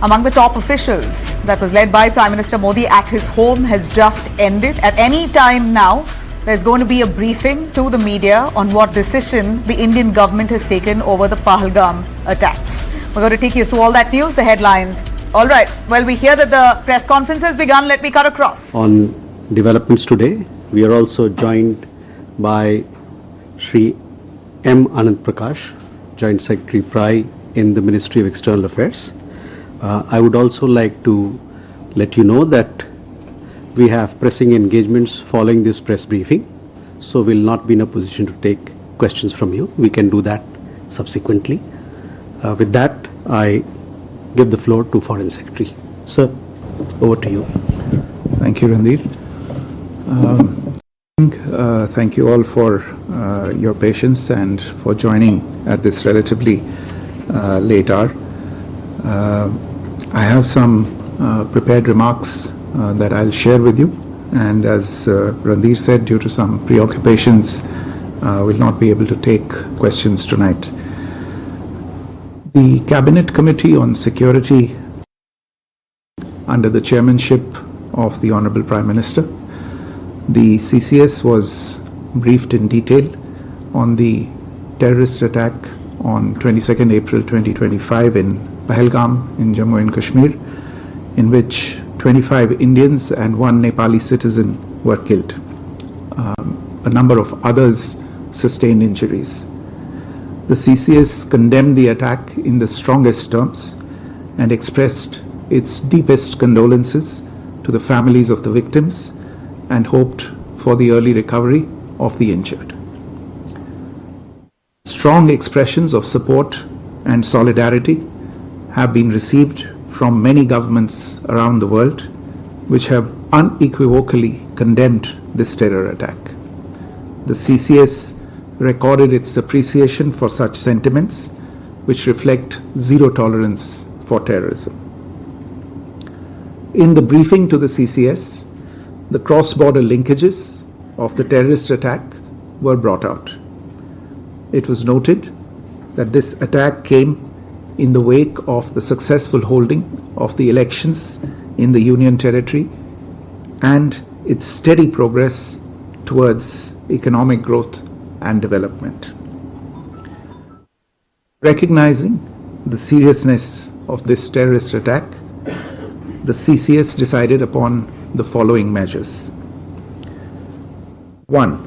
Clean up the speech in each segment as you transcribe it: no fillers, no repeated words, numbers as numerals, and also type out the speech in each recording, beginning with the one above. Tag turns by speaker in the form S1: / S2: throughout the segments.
S1: among the top officials that was led by Prime Minister Modi at his home has just ended. At any time now, there's going to be a briefing to the media on what decision the Indian government has taken over the Pahalgam attacks. We're going to take you through all that news, the headlines. All right. Well, we hear that the press conference has begun. Let me cut across.
S2: On developments today, we are also joined by Shri M. Anand Prakash, Joint Secretary PRI in the Ministry of External Affairs. I would also like to let you know that we have pressing engagements following this press briefing, so we'll not be in a position to take questions from you. We can do that subsequently. With that, I give the floor to Foreign Secretary. Sir, over to you.
S3: Thank you, Randir. Thank you all for your patience and for joining at this relatively late hour. I have some prepared remarks that I'll share with you, and as Randir said, due to some preoccupations, will not be able to take questions tonight. The Cabinet Committee on Security, under the chairmanship of the Honorable Prime Minister, the CCS was briefed in detail on the terrorist attack on 22nd April 2025 in Pahalgam in Jammu and Kashmir, in which 25 Indians and 1 Nepali citizen were killed. A number of others sustained injuries. The CCS condemned the attack in the strongest terms and expressed its deepest condolences to the families of the victims and hoped for the early recovery of the injured. Strong expressions of support and solidarity have been received from many governments around the world, which have unequivocally condemned this terror attack. The CCS recorded its appreciation for such sentiments, which reflect zero tolerance for terrorism. In the briefing to the CCS, the cross-border linkages of the terrorist attack were brought out. It was noted that this attack came in the wake of the successful holding of the elections in the Union Territory and its steady progress towards economic growth and development. Recognizing the seriousness of this terrorist attack, the CCS decided upon the following measures. 1.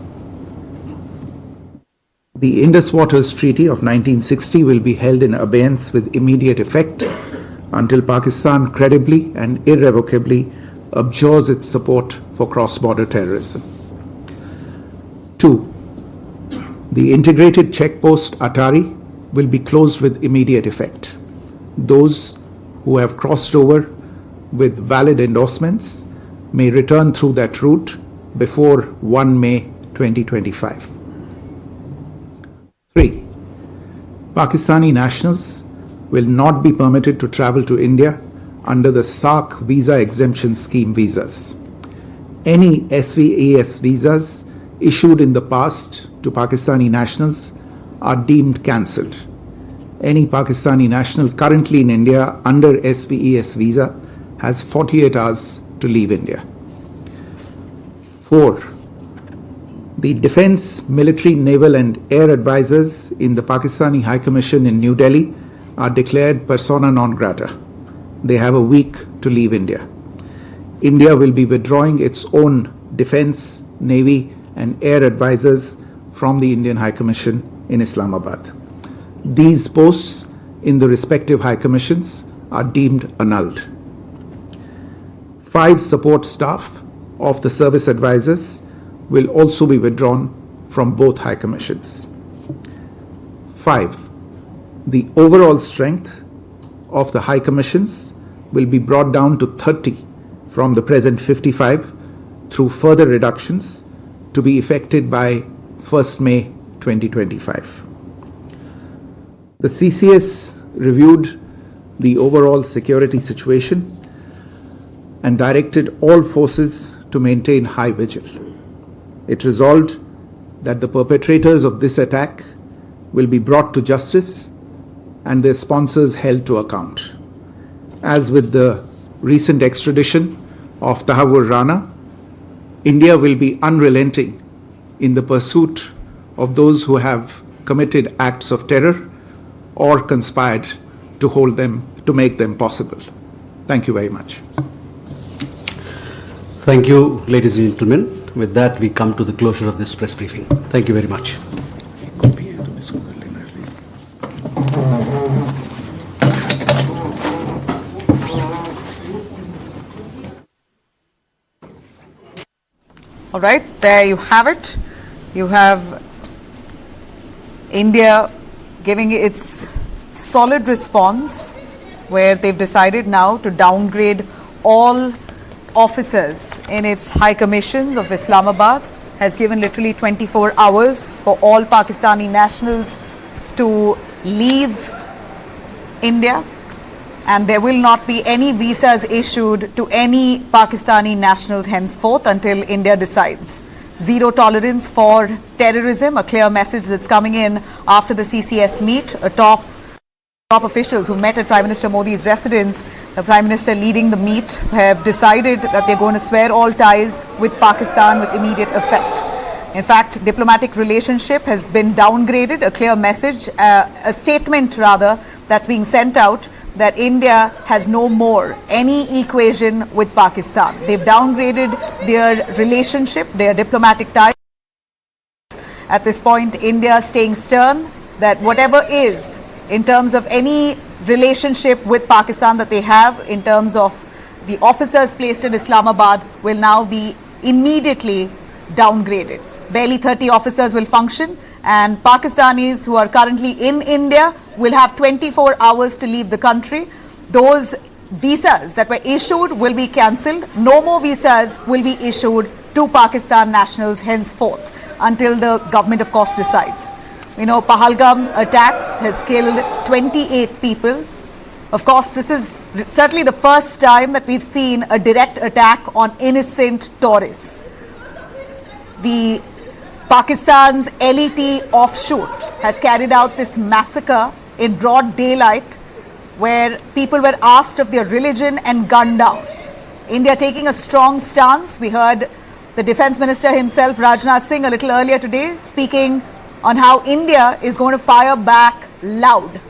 S3: The Indus Waters Treaty of 1960 will be held in abeyance with immediate effect until Pakistan credibly and irrevocably abjures its support for cross-border terrorism. 2. The integrated checkpost Atari will be closed with immediate effect. Those who have crossed over with valid endorsements may return through that route before 1 May 2025. 3. Pakistani nationals will not be permitted to travel to India under the SAARC visa exemption scheme visas. Any SVES visas issued in the past to Pakistani nationals are deemed cancelled. Any Pakistani national currently in India under SVES visa has 48 hours to leave India. 4. The Defence, Military, Naval and Air Advisors in the Pakistani High Commission in New Delhi are declared persona non grata. They have a week to leave India. India will be withdrawing its own Defence, Navy and Air Advisors from the Indian High Commission in Islamabad. These posts in the respective High Commissions are deemed annulled. 5 support staff of the service advisors will also be withdrawn from both High Commissions. 5. The overall strength of the High Commissions will be brought down to 30 from the present 55 through further reductions to be effected by 1st May 2025. The CCS reviewed the overall security situation and directed all forces to maintain high vigil. It resolved that the perpetrators of this attack will be brought to justice and their sponsors held to account. as with the recent extradition of Tahawur Rana, India will be unrelenting in the pursuit of those who have committed acts of terror or conspired to make them possible. Thank you very much.
S2: Thank you, ladies and gentlemen. With that, we come to the closure of this press briefing. Thank you very much.
S1: All right, there you have it. You have India giving its solid response, where they've decided now to downgrade all officers in its high commissions of Islamabad, has given literally 24 hours for all Pakistani nationals to leave India, and there will not be any visas issued to any Pakistani nationals henceforth until India decides. Zero tolerance for terrorism, a clear message that's coming in after the CCS meet. Top officials who met at Prime Minister Modi's residence, the Prime Minister leading the meet, have decided that they're going to swear all ties with Pakistan with immediate effect. In fact, diplomatic relationship has been downgraded, a clear message, a statement rather, that's being sent out that India has no more any equation with Pakistan. They've downgraded their relationship, their diplomatic ties. At this point, India staying stern that whatever is in terms of any relationship with Pakistan that they have in terms of the officers placed in Islamabad will now be immediately downgraded. Barely 30 officers will function, and Pakistanis who are currently in India will have 24 hours to leave the country. Those visas that were issued will be cancelled. No more visas will be issued to Pakistan nationals henceforth until the government, of course, decides. We know Pahalgam attacks has killed 28 people. Of course, this is certainly the first time that we've seen a direct attack on innocent tourists. The Pakistan's LET offshoot has carried out this massacre in broad daylight, where people were asked of their religion and gunned down. India taking a strong stance. We heard the Defence Minister himself, Rajnath Singh, a little earlier today, speaking on how India is going to fire back loud.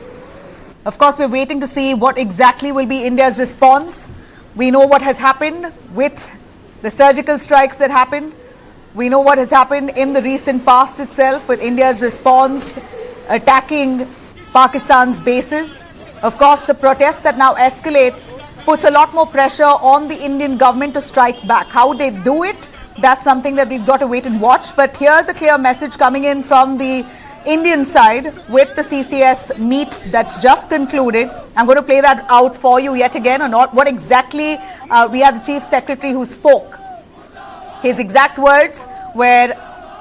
S1: Of course, we're waiting to see what exactly will be India's response. We know what has happened with the surgical strikes that happened. We know what has happened in the recent past itself with India's response attacking Pakistan's bases. Of course, the protest that now escalates puts a lot more pressure on the Indian government to strike back. How they do it, that's something that we've got to wait and watch. But here's a clear message coming in from the Indian side with the CCS meet that's just concluded. I'm going to play that out for you yet again on what exactly we had the Chief Secretary who spoke. His exact words were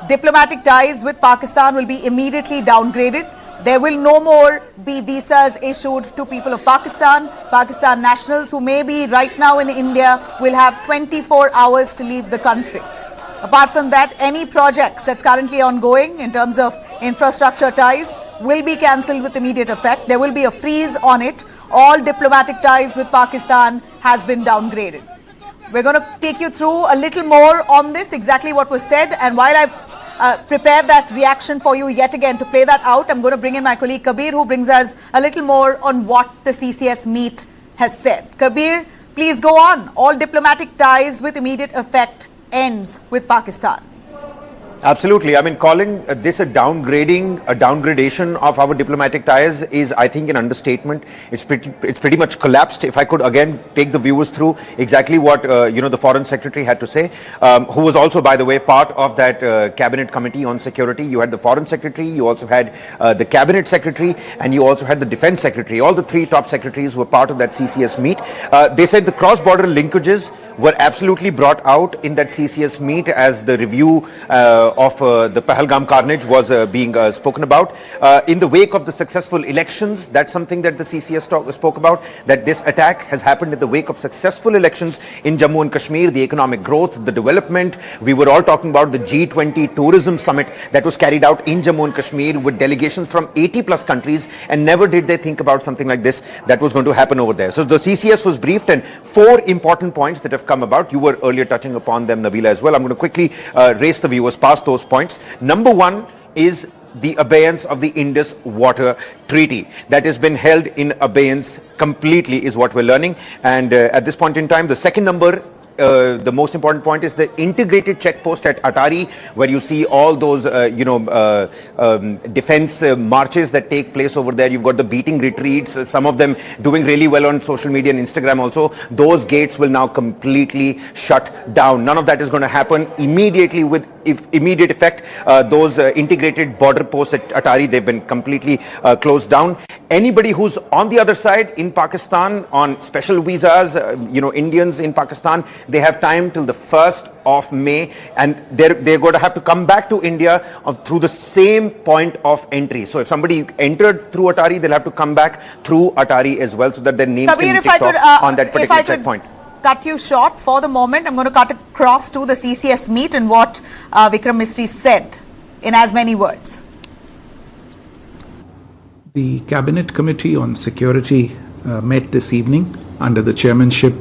S1: diplomatic ties with Pakistan will be immediately downgraded. There will no more be visas issued to people of Pakistan. Pakistan nationals who may be right now in India will have 24 hours to leave the country. Apart from that, any projects that's currently ongoing in terms of infrastructure ties will be cancelled with immediate effect. There will be a freeze on it. All diplomatic ties with Pakistan has been downgraded. We're going to take you through a little more on this, exactly what was said. And while I prepare that reaction for you yet again to play that out, I'm going to bring in my colleague Kabir, who brings us a little more on what the CCS meet has said. Kabir, please go on. All diplomatic ties with immediate effect ends with Pakistan.
S4: Absolutely. I mean, calling this a downgradation of our diplomatic ties is, I think, an understatement. It's pretty much collapsed. If I could again take the viewers through exactly what the Foreign Secretary had to say, who was also, by the way, part of that Cabinet Committee on Security. You had the Foreign Secretary, you also had the Cabinet Secretary, and you also had the Defence Secretary. All the three top secretaries were part of that CCS meet. They said the cross-border linkages were absolutely brought out in that CCS meet as the review of the Pahalgam carnage was being spoken about. In the wake of the successful elections, that's something that the CCS spoke about, that this attack has happened in the wake of successful elections in Jammu and Kashmir, the economic growth, the development. We were all talking about the G20 tourism summit that was carried out in Jammu and Kashmir with delegations from 80 plus countries, and never did they think about something like this that was going to happen over there. So the CCS was briefed, and 4 important points that have come about. You were earlier touching upon them, Nabila, as well. I'm going to quickly race the viewers past those points. Number 1 is the abeyance of the Indus Water Treaty. That has been held in abeyance completely, is what we're learning. And at this point in time, the second number, the most important point, is the integrated check post at Atari, where you see all those, defense marches that take place over there. You've got the beating retreats, some of them doing really well on social media and Instagram also. Those gates will now completely shut down. None of that is going to happen immediately with immediate effect. Those integrated border posts at Atari, they've been completely closed down. Anybody who's on the other side in Pakistan on special visas, Indians in Pakistan, they have time till the 1st of May, and they're going to have to come back to India through the same point of entry. So if somebody entered through Atari, they'll have to come back through Atari as well, so that their names can be ticked off on that particular checkpoint.
S1: Cut you short for the moment. I'm going to cut across to the CCS meet and what Vikram Misri said in as many words.
S3: The Cabinet Committee on Security met this evening under the chairmanship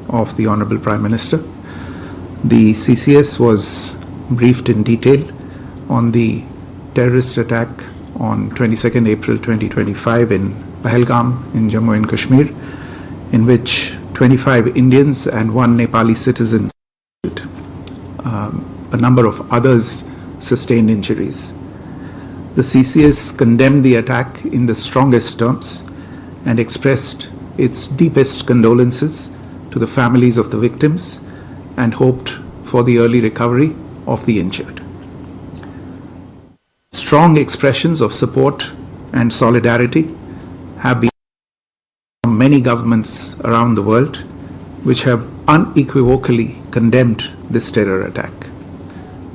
S3: of the Honorable Prime Minister. The CCS was briefed in detail on the terrorist attack on 22nd April 2025 in Pahalgam in Jammu and Kashmir, in which 25 Indians and 1 Nepali citizen, a number of others sustained injuries. The CCS condemned the attack in the strongest terms and expressed its deepest condolences to the families of the victims and hoped for the early recovery of the injured. Strong expressions of support and solidarity have been from many governments around the world, which have unequivocally condemned this terror attack.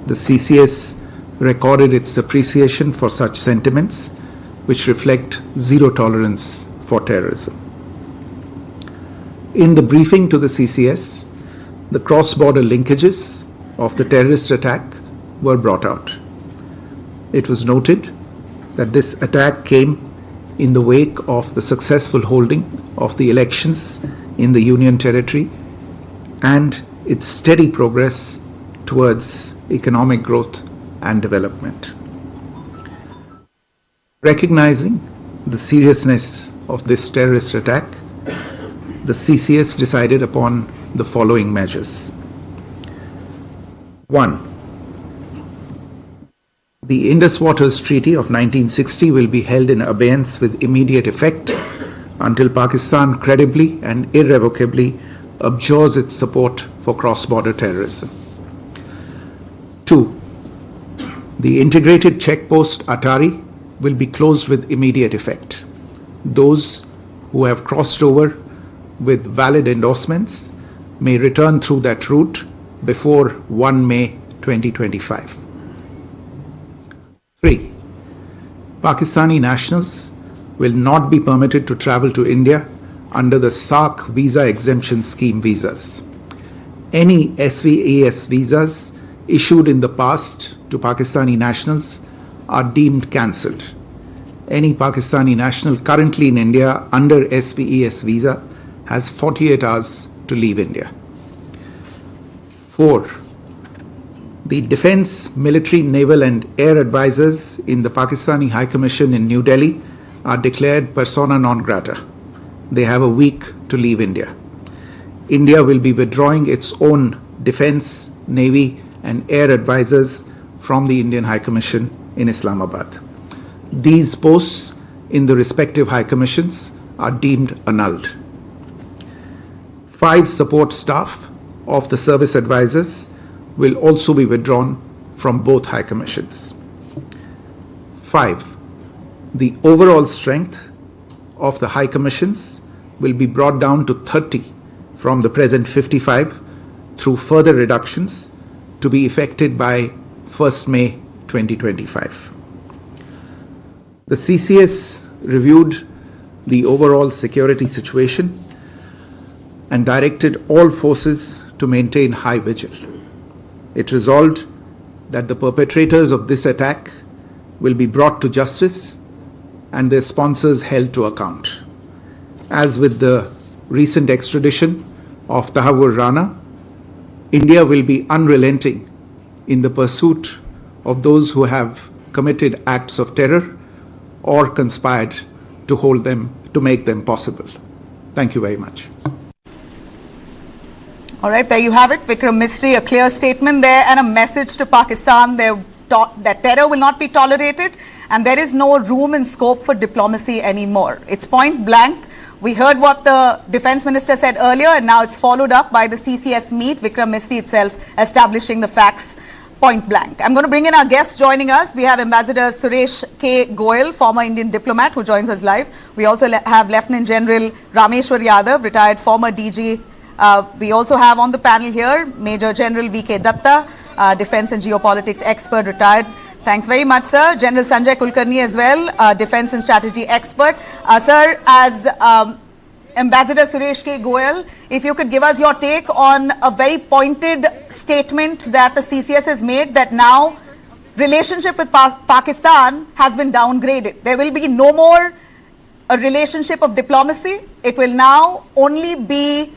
S3: The CCS recorded its appreciation for such sentiments, which reflect zero tolerance for terrorism. In the briefing to the CCS, the cross-border linkages of the terrorist attack were brought out. It was noted that this attack came in the wake of the successful holding of the elections in the Union Territory and its steady progress towards economic growth and development. Recognizing the seriousness of this terrorist attack, the CCS decided upon the following measures. 1. The Indus Waters Treaty of 1960 will be held in abeyance with immediate effect until Pakistan credibly and irrevocably abjures its support for cross-border terrorism. 2. The integrated checkpost Atari will be closed with immediate effect. Those who have crossed over with valid endorsements may return through that route before 1 May 2025. 3. Pakistani nationals will not be permitted to travel to India under the SAARC visa exemption scheme visas. Any SVES visas issued in the past to Pakistani nationals are deemed cancelled. Any Pakistani national currently in India under SVES visa has 48 hours to leave India. 4. The Defence, Military, Naval and Air Advisors in the Pakistani High Commission in New Delhi are declared persona non grata. They have a week to leave India. India will be withdrawing its own Defence, Navy and Air Advisors from the Indian High Commission in Islamabad. These posts in the respective High Commissions are deemed annulled. 5 support staff of the service advisors will also be withdrawn from both High Commissions. 5. The overall strength of the High Commissions will be brought down to 30 from the present 55 through further reductions to be effected by 1st May 2025. The CCS reviewed the overall security situation and directed all forces to maintain high vigil. It resolved that the perpetrators of this attack will be brought to justice and their sponsors held to account. As with the recent extradition of Tahawur Rana, India will be unrelenting in the pursuit of those who have committed acts of terror or conspired to make them possible. Thank you very much.
S1: All right, there you have it. Vikram Misri, a clear statement there and a message to Pakistan that terror will not be tolerated and there is no room and scope for diplomacy anymore. It's point blank. We heard what the Defence Minister said earlier and now it's followed up by the CCS meet, Vikram Misri itself establishing the facts point blank. I'm going to bring in our guests joining us. We have Ambassador Suresh K. Goyal, former Indian diplomat who joins us live. We also have Lieutenant General Rameshwar Yadav, retired former DG. We also have on the panel here Major General V.K. Datta, Defence and Geopolitics expert, retired. Thanks very much, sir. General Sanjay Kulkarni as well, Defence and Strategy expert. Sir, as Ambassador Suresh K. Goyal, if you could give us your take on a very pointed statement that the CCS has made that now relationship with Pakistan has been downgraded. There will be no more a relationship of diplomacy. It will now only be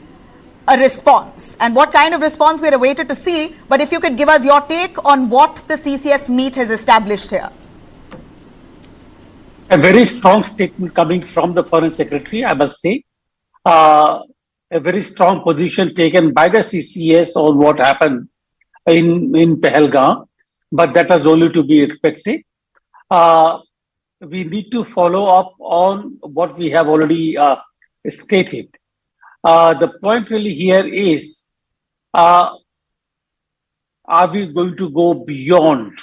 S1: a response. And what kind of response we are awaited to see. But if you could give us your take on what the CCS meet has established here.
S5: A very strong statement coming from the Foreign Secretary, I must say. A very strong position taken by the CCS on what happened in Pahalgam, but that was only to be expected. We need to follow up on what we have already stated. The point really here is, are we going to go beyond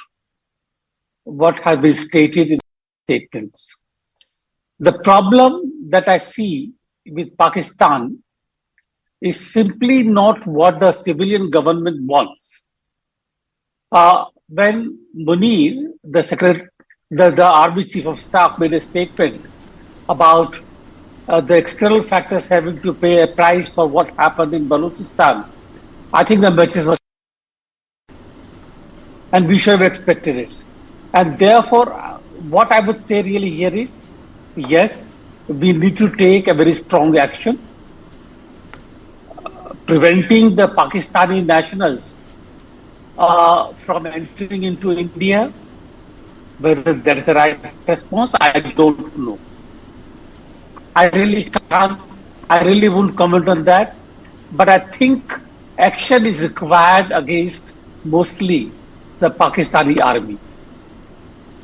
S5: what has been stated in statements? The problem that I see with Pakistan is simply not what the civilian government wants. When Munir, the Army Chief of Staff, made a statement about the external factors having to pay a price for what happened in Balochistan, I think the message was, and we should have expected it. And therefore, what I would say really here is, yes, we need to take a very strong action, preventing the Pakistani nationals from entering into India. Whether that is the right response, I don't know. I really won't comment on that. But I think action is required against mostly the Pakistani army.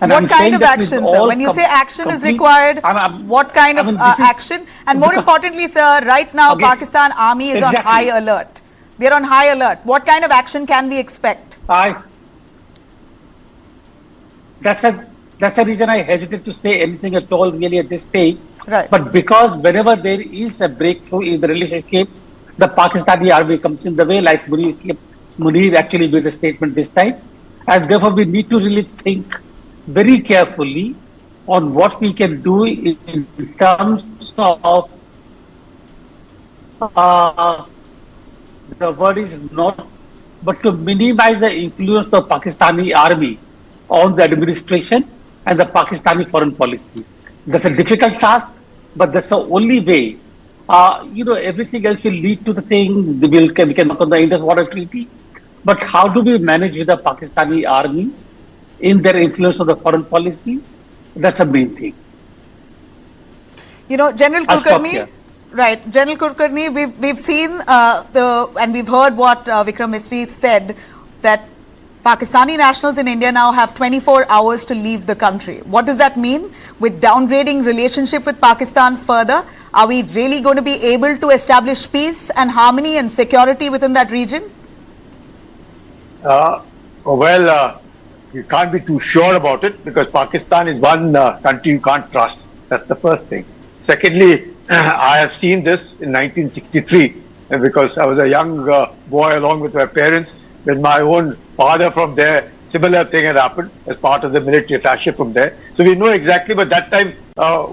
S5: And
S1: what kind of action, sir? When you say action is required, what kind of action? And more importantly, sir, right now, Pakistan Army is on high alert. They're on high alert. What kind of action can we expect?
S5: That's the reason I hesitate to say anything at all really at this stage.
S1: Right.
S5: But because whenever there is a breakthrough in the relationship, the Pakistani army comes in the way, like Munir actually made a statement this time. And therefore, we need to really think very carefully on what we can do in terms of the word is not, but to minimize the influence of Pakistani army on the administration and the Pakistani foreign policy. That's a difficult task, but that's the only way. Everything else will lead to the thing. We can work on the Indus Water Treaty, but how do we manage with the Pakistani army in their influence of the foreign policy? That's the main thing.
S1: General Kulkarni, right? General Kulkarni, we've seen and we've heard what Vikram Misri said, that Pakistani nationals in India now have 24 hours to leave the country. What does that mean? With downgrading relationship with Pakistan further, are we really going to be able to establish peace and harmony and security within that region?
S6: You can't be too sure about it because Pakistan is one country you can't trust. That's the first thing. Secondly, I have seen this in 1963 because I was a young boy along with my parents when my own father from there, similar thing had happened as part of the military attaché from there. So we know exactly, but that time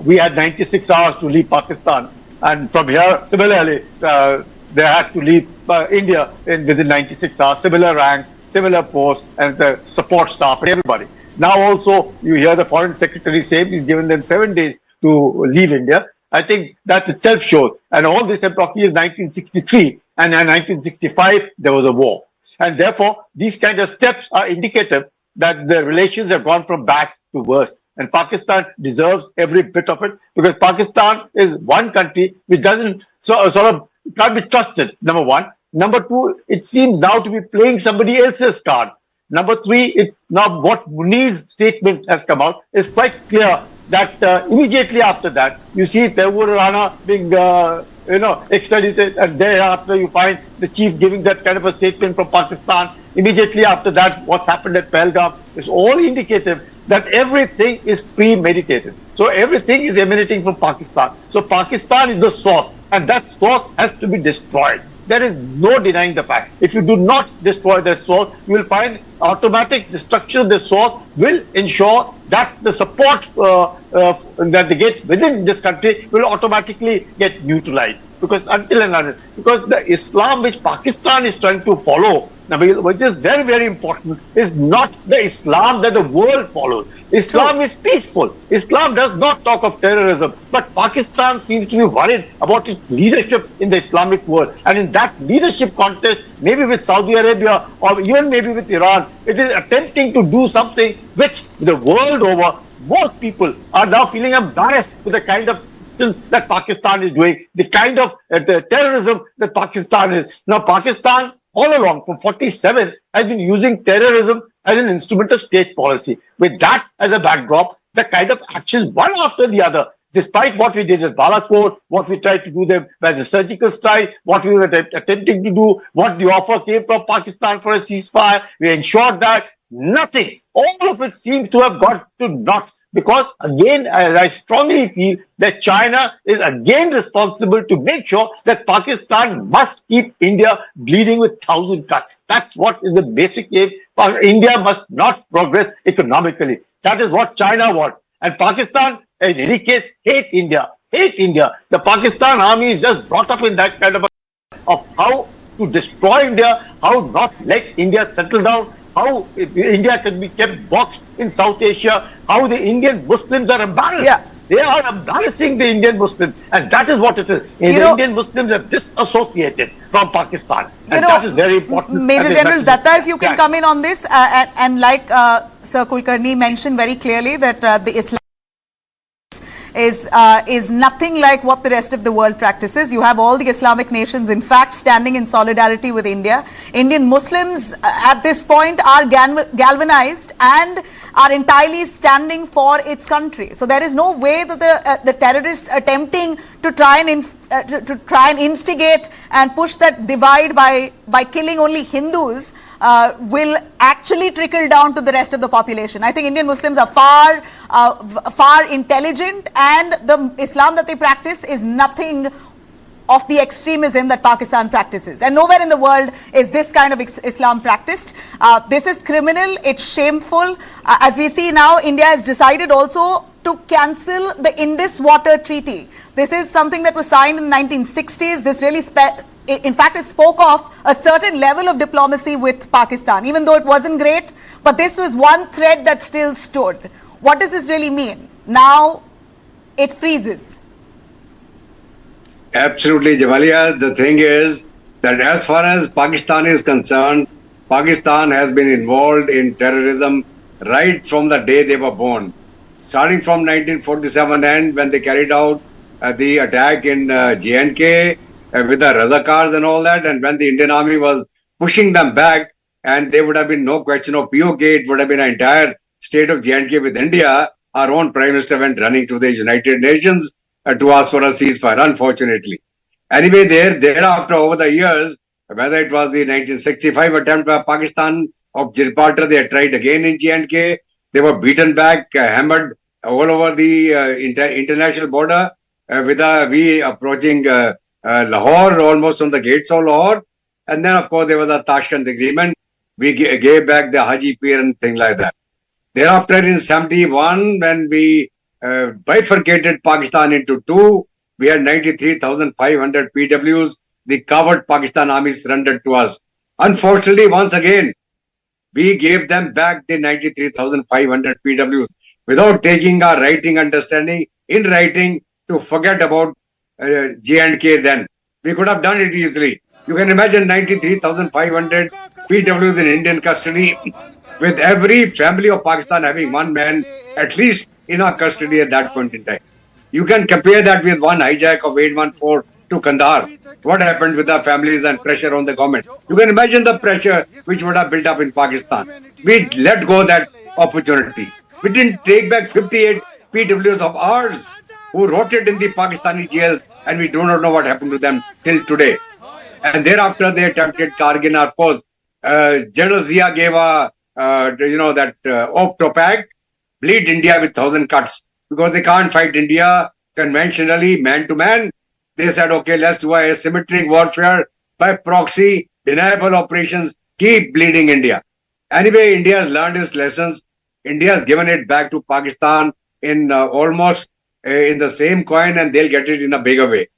S6: we had 96 hours to leave Pakistan. And from here, similarly, they had to leave India within 96 hours, similar ranks, similar posts, and the support staff and everybody. Now also, you hear the foreign secretary saying he's given them 7 days to leave India. I think that itself shows. And all this I'm talking is 1963, and in 1965 there was a war. And therefore, these kind of steps are indicative that the relations have gone from bad to worse. And Pakistan deserves every bit of it, because Pakistan is one country which doesn't sort of can't be trusted, number one. Number two, it seems now to be playing somebody else's card. Number three, now what Munir's statement has come out is quite clear that immediately after that, you see Tewur Rana being extradited, and thereafter you find the chief giving that kind of a statement from Pakistan. Immediately after that, what's happened at Pahalgam is all indicative that everything is premeditated. So everything is emanating from Pakistan. So Pakistan is the source, and that source has to be destroyed. There is no denying the fact. If you do not destroy the source, you will find automatic destruction of the source will ensure that the support that they get within this country will automatically get neutralized. Because because the Islam which Pakistan is trying to follow, which is very, very important, is not the Islam that the world follows. Islam is peaceful. Islam does not talk of terrorism. But Pakistan seems to be worried about its leadership in the Islamic world. And in that leadership contest, maybe with Saudi Arabia or even maybe with Iran, it is attempting to do something which the world over, most people are now feeling embarrassed with the kind of that Pakistan is doing, the kind of the terrorism that Pakistan is. Now, Pakistan all along from 47 has been using terrorism as an instrument of state policy. With that as a backdrop, the kind of actions one after the other, despite what we did at Balakot, what we tried to do them by the surgical strike, what we were attempting to do, what the offer came from Pakistan for a ceasefire, we ensured that nothing, all of it seems to have got to naught. Because again, I strongly feel that China is again responsible to make sure that Pakistan must keep India bleeding with 1,000 cuts. That's what is the basic aim. India must not progress economically. That is what China wants. And Pakistan, in any case, hate India. Hate India. The Pakistan army is just brought up in that kind of how to destroy India, how not let India settle down, how India can be kept boxed in South Asia, how the Indian Muslims are embarrassed.
S1: Yeah.
S6: They are embarrassing the Indian Muslims, and that is what it is. The Indian Muslims have disassociated from Pakistan, and that is very important.
S1: Major General Datta, if you can come in on this, and like Sir Kulkarni mentioned very clearly that the Islam is nothing like what the rest of the world practices. You have all the Islamic nations, in fact, standing in solidarity with India. Indian Muslims at this point are galvanized and are entirely standing for its country. So there is no way that the terrorists attempting to try and instigate and push that divide by killing only Hindus will actually trickle down to the rest of the population. I think Indian Muslims are far intelligent, and the Islam that they practice is nothing of the extremism that Pakistan practices. And nowhere in the world is this kind of Islam practiced. This is criminal, it's shameful. As we see now, India has decided also to cancel the Indus Water Treaty. This is something that was signed in the 1960s. This really in fact, it spoke of a certain level of diplomacy with Pakistan, even though it wasn't great. But this was one thread that still stood. What does this really mean? Now it freezes.
S7: Absolutely, Javalia. The thing is that as far as Pakistan is concerned, Pakistan has been involved in terrorism right from the day they were born. Starting from 1947 and when they carried out the attack in J&K with the Razakars and all that, and when the Indian Army was pushing them back, and there would have been no question of POK, it would have been an entire state of J&K with India. Our own Prime Minister went running to the United Nations to ask for a ceasefire, unfortunately. Anyway, thereafter, over the years, whether it was the 1965 attempt by Pakistan of Gibraltar, they had tried again in J&K. They were beaten back, hammered all over the international border with we approaching Lahore, almost on the gates of Lahore. And then, of course, there was a Tashkent agreement. We gave back the Haji Pir and things like that. Thereafter, in 71, when we bifurcated Pakistan into two, we had 93,500 PWs. The coward Pakistan army surrendered to us. Unfortunately, once again, we gave them back the 93,500 PWs without taking our writing understanding in writing to forget about J&K then. We could have done it easily. You can imagine 93,500 PWs in Indian custody with every family of Pakistan having one man at least in our custody at that point in time. You can compare that with one hijack of 814 to Kandahar. What happened with the families and pressure on the government? You can imagine the pressure which would have built up in Pakistan. We let go that opportunity. We didn't take back 58 PWs of ours who rotted in the Pakistani jails, and we do not know what happened to them till today. And thereafter, they attempted Kargil. Of course, General Zia gave a, oath to pact, bleed India with 1,000 cuts, because they can't fight India conventionally, man to man. They said, okay, let's do a asymmetric warfare by proxy, deniable operations, keep bleeding India. Anyway, India has learned its lessons. India has given it back to Pakistan in almost in the same coin, and they'll get it in a bigger way.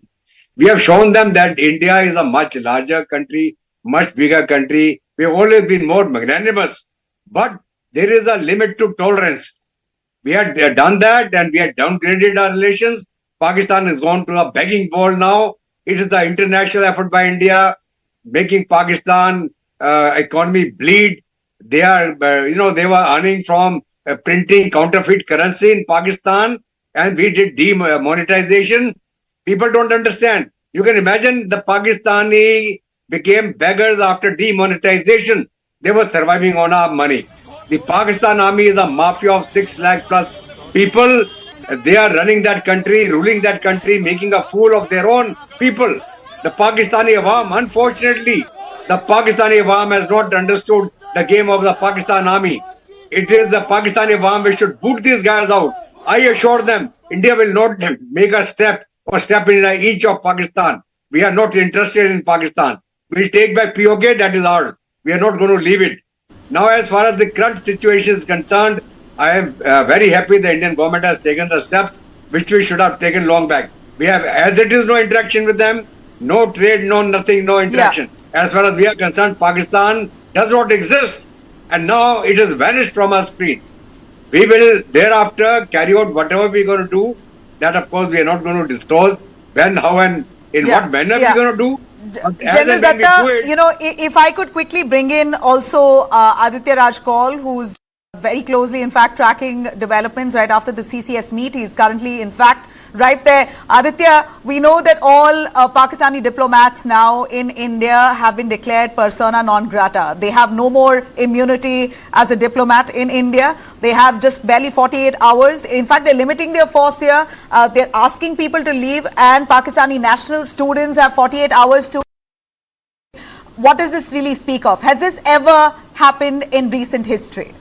S7: We have shown them that India is a much larger country, much bigger country. We have always been more magnanimous, but there is a limit to tolerance. We had done that, and we had downgraded our relations. Pakistan has gone to a begging bowl now. It is the international effort by India making Pakistan economy bleed. They are, they were earning from printing counterfeit currency in Pakistan, and we did demonetization. People don't understand. You can imagine the Pakistani became beggars after demonetization. They were surviving on our money. The Pakistan army is a mafia of 6 lakh plus people. They are running that country, ruling that country, making a fool of their own people. The Pakistani Awam, unfortunately, the Pakistani Awam has not understood the game of the Pakistan army. It is the Pakistani Awam which should boot these guys out. I assure them, India will not make a step or step in an inch of Pakistan. We are not interested in Pakistan. We'll take back POK, that is ours. We are not going to leave it. Now, as far as the current situation is concerned, I am very happy the Indian government has taken the steps which we should have taken long back. We have, as it is, no interaction with them, no trade, no nothing, no interaction. Yeah. As far as we are concerned, Pakistan does not exist, and now it has vanished from our screen. We will thereafter carry out whatever we are going to do. That, of course, we are not going to disclose when, how, and in what manner we are going to do.
S1: General Datta, if I could quickly bring in also Aditya Raj Kaul, who's very closely, in fact, tracking developments right after the CCS meet. He's currently, in fact, right there. Aditya, we know that all Pakistani diplomats now in India have been declared persona non grata. They have no more immunity as a diplomat in India. They have just barely 48 hours. In fact, they're limiting their force here. They're asking people to leave, and Pakistani national students have 48 hours to. What does this really speak of? Has this ever happened in recent history?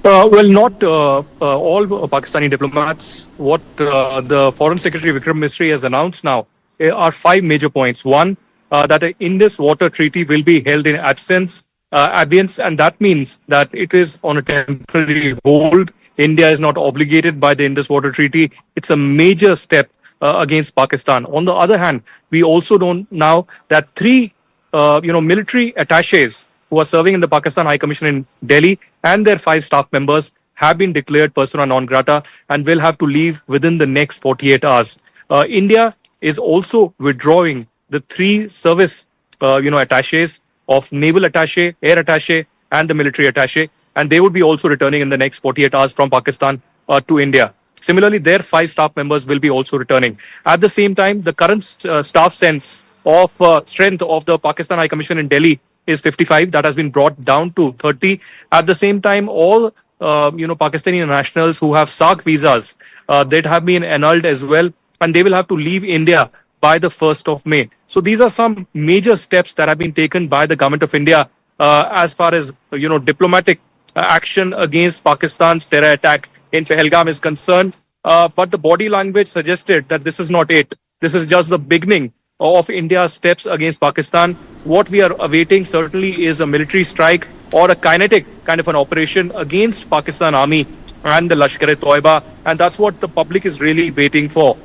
S8: Not all Pakistani diplomats. What the Foreign Secretary Vikram Misri has announced now are 5 major points. One, that the Indus Water Treaty will be held in abeyance, and that means that it is on a temporary hold. India is not obligated by the Indus Water Treaty. It's a major step against Pakistan. On the other hand, we also know now that 3 military attaches who are serving in the Pakistan High Commission in Delhi and their 5 staff members have been declared persona non grata and will have to leave within the next 48 hours. India is also withdrawing the 3 service, attaches of naval attache, air attache, and the military attache, and they would be also returning in the next 48 hours from Pakistan to India. Similarly, their 5 staff members will be also returning. At the same time, the current staff strength of the Pakistan High Commission in Delhi is 55. That has been brought down to 30. At the same time, all Pakistani nationals who have SARC visas that have been annulled as well, and they will have to leave India by the 1st of May. So these are some major steps that have been taken by the government of India as far as diplomatic action against Pakistan's terror attack in Pahalgam is concerned. But the body language suggested that this is not it. This is just the beginning of India's steps against Pakistan. What we are awaiting certainly is a military strike or a kinetic kind of an operation against Pakistan Army and the Lashkar-e-Toiba, and that's what the public is really waiting for.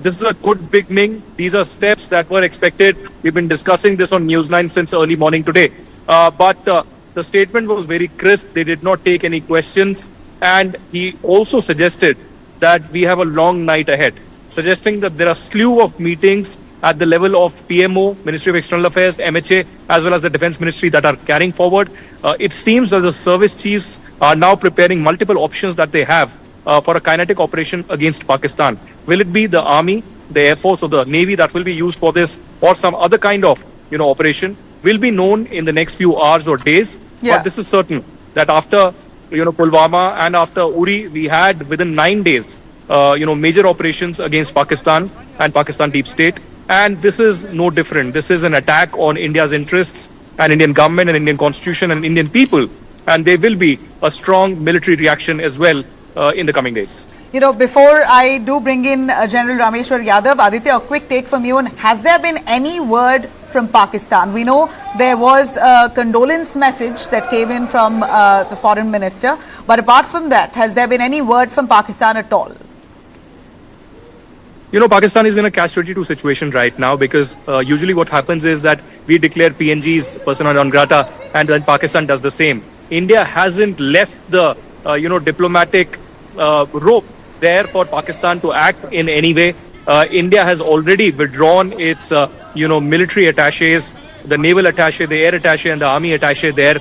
S8: This is a good beginning. These are steps that were expected. We've been discussing this on News9 since early morning today. But the statement was very crisp. They did not take any questions. And he also suggested that we have a long night ahead, suggesting that there are slew of meetings at the level of PMO, Ministry of External Affairs, MHA, as well as the Defense Ministry that are carrying forward. It seems that the service chiefs are now preparing multiple options that they have for a kinetic operation against Pakistan. Will it be the Army, the Air Force or the Navy that will be used for this, or some other kind of operation? Will be known in the next few hours or days.
S1: Yeah.
S8: But this is certain that after Pulwama and after Uri, we had within 9 days major operations against Pakistan and Pakistan deep state. And this is no different. This is an attack on India's interests and Indian government and Indian constitution and Indian people. And there will be a strong military reaction as well in the coming days.
S1: Before I do bring in General Rameshwar Yadav, Aditya, a quick take from you. And has there been any word from Pakistan? We know there was a condolence message that came in from the foreign minister. But apart from that, has there been any word from Pakistan at all?
S8: Pakistan is in a catch-22 situation right now because usually what happens is that we declare PNGs, persona non grata, and then Pakistan does the same. India hasn't left the, diplomatic rope there for Pakistan to act in any way. India has already withdrawn its, military attaches, the naval attache, the air attache, and the army attache there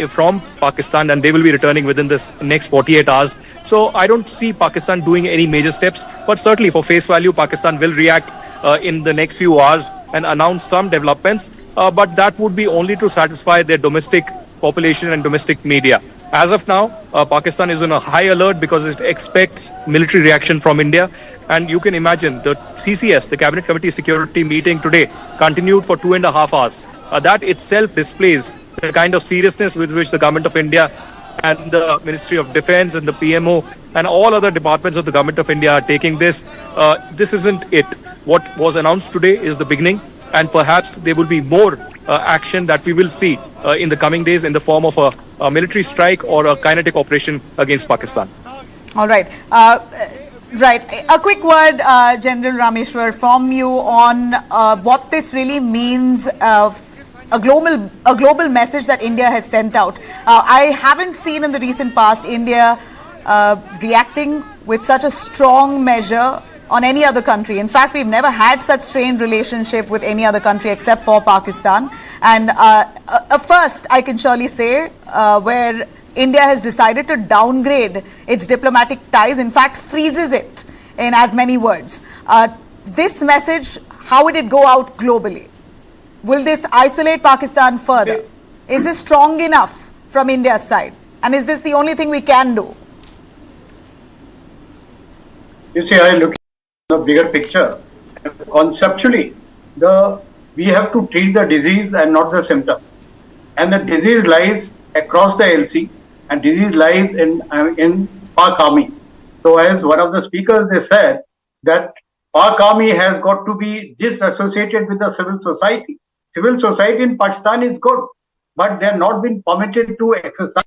S8: from Pakistan, and they will be returning within this next 48 hours. So I don't see Pakistan doing any major steps, but certainly for face value, Pakistan will react in the next few hours and announce some developments, but that would be only to satisfy their domestic population and domestic media. As of now, Pakistan is on a high alert because it expects military reaction from India. And you can imagine the CCS, the Cabinet Committee Security meeting today, continued for 2.5 hours. That itself displays the kind of seriousness with which the Government of India and the Ministry of Defense and the PMO and all other departments of the Government of India are taking this. This isn't it. What was announced today is the beginning, and perhaps there will be more action that we will see in the coming days in the form of a military strike or a kinetic operation against Pakistan.
S1: All right. Right. A quick word, General Rameshwar, from you on what this really means, a global message that India has sent out. I haven't seen in the recent past India reacting with such a strong measure on any other country. In fact, we've never had such strained relationship with any other country except for Pakistan. And first, I can surely say, where India has decided to downgrade its diplomatic ties, in fact, freezes it in as many words. This message, how would it go out globally? Will this isolate Pakistan further? Yeah. Is this strong enough from India's side? And is this the only thing we can do?
S6: You see, I look at the bigger picture. Conceptually, we have to treat the disease and not the symptom. And the disease lies across the LC, and disease lies in Pak Army. So as one of the speakers, they said that Pak Army has got to be disassociated with the civil society. Civil society in Pakistan is good, but they are not been permitted to exercise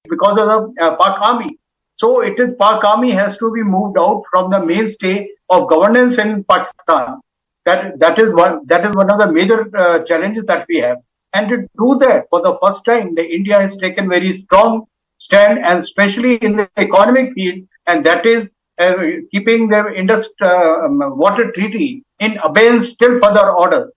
S6: because of the Pak Army. So it is Pak Army has to be moved out from the mainstay of governance in Pakistan. That is one of the major challenges that we have. And to do that, for the first time, India has taken very strong stand, and especially in the economic field, and that is keeping the Indus Water Treaty in abeyance till further order.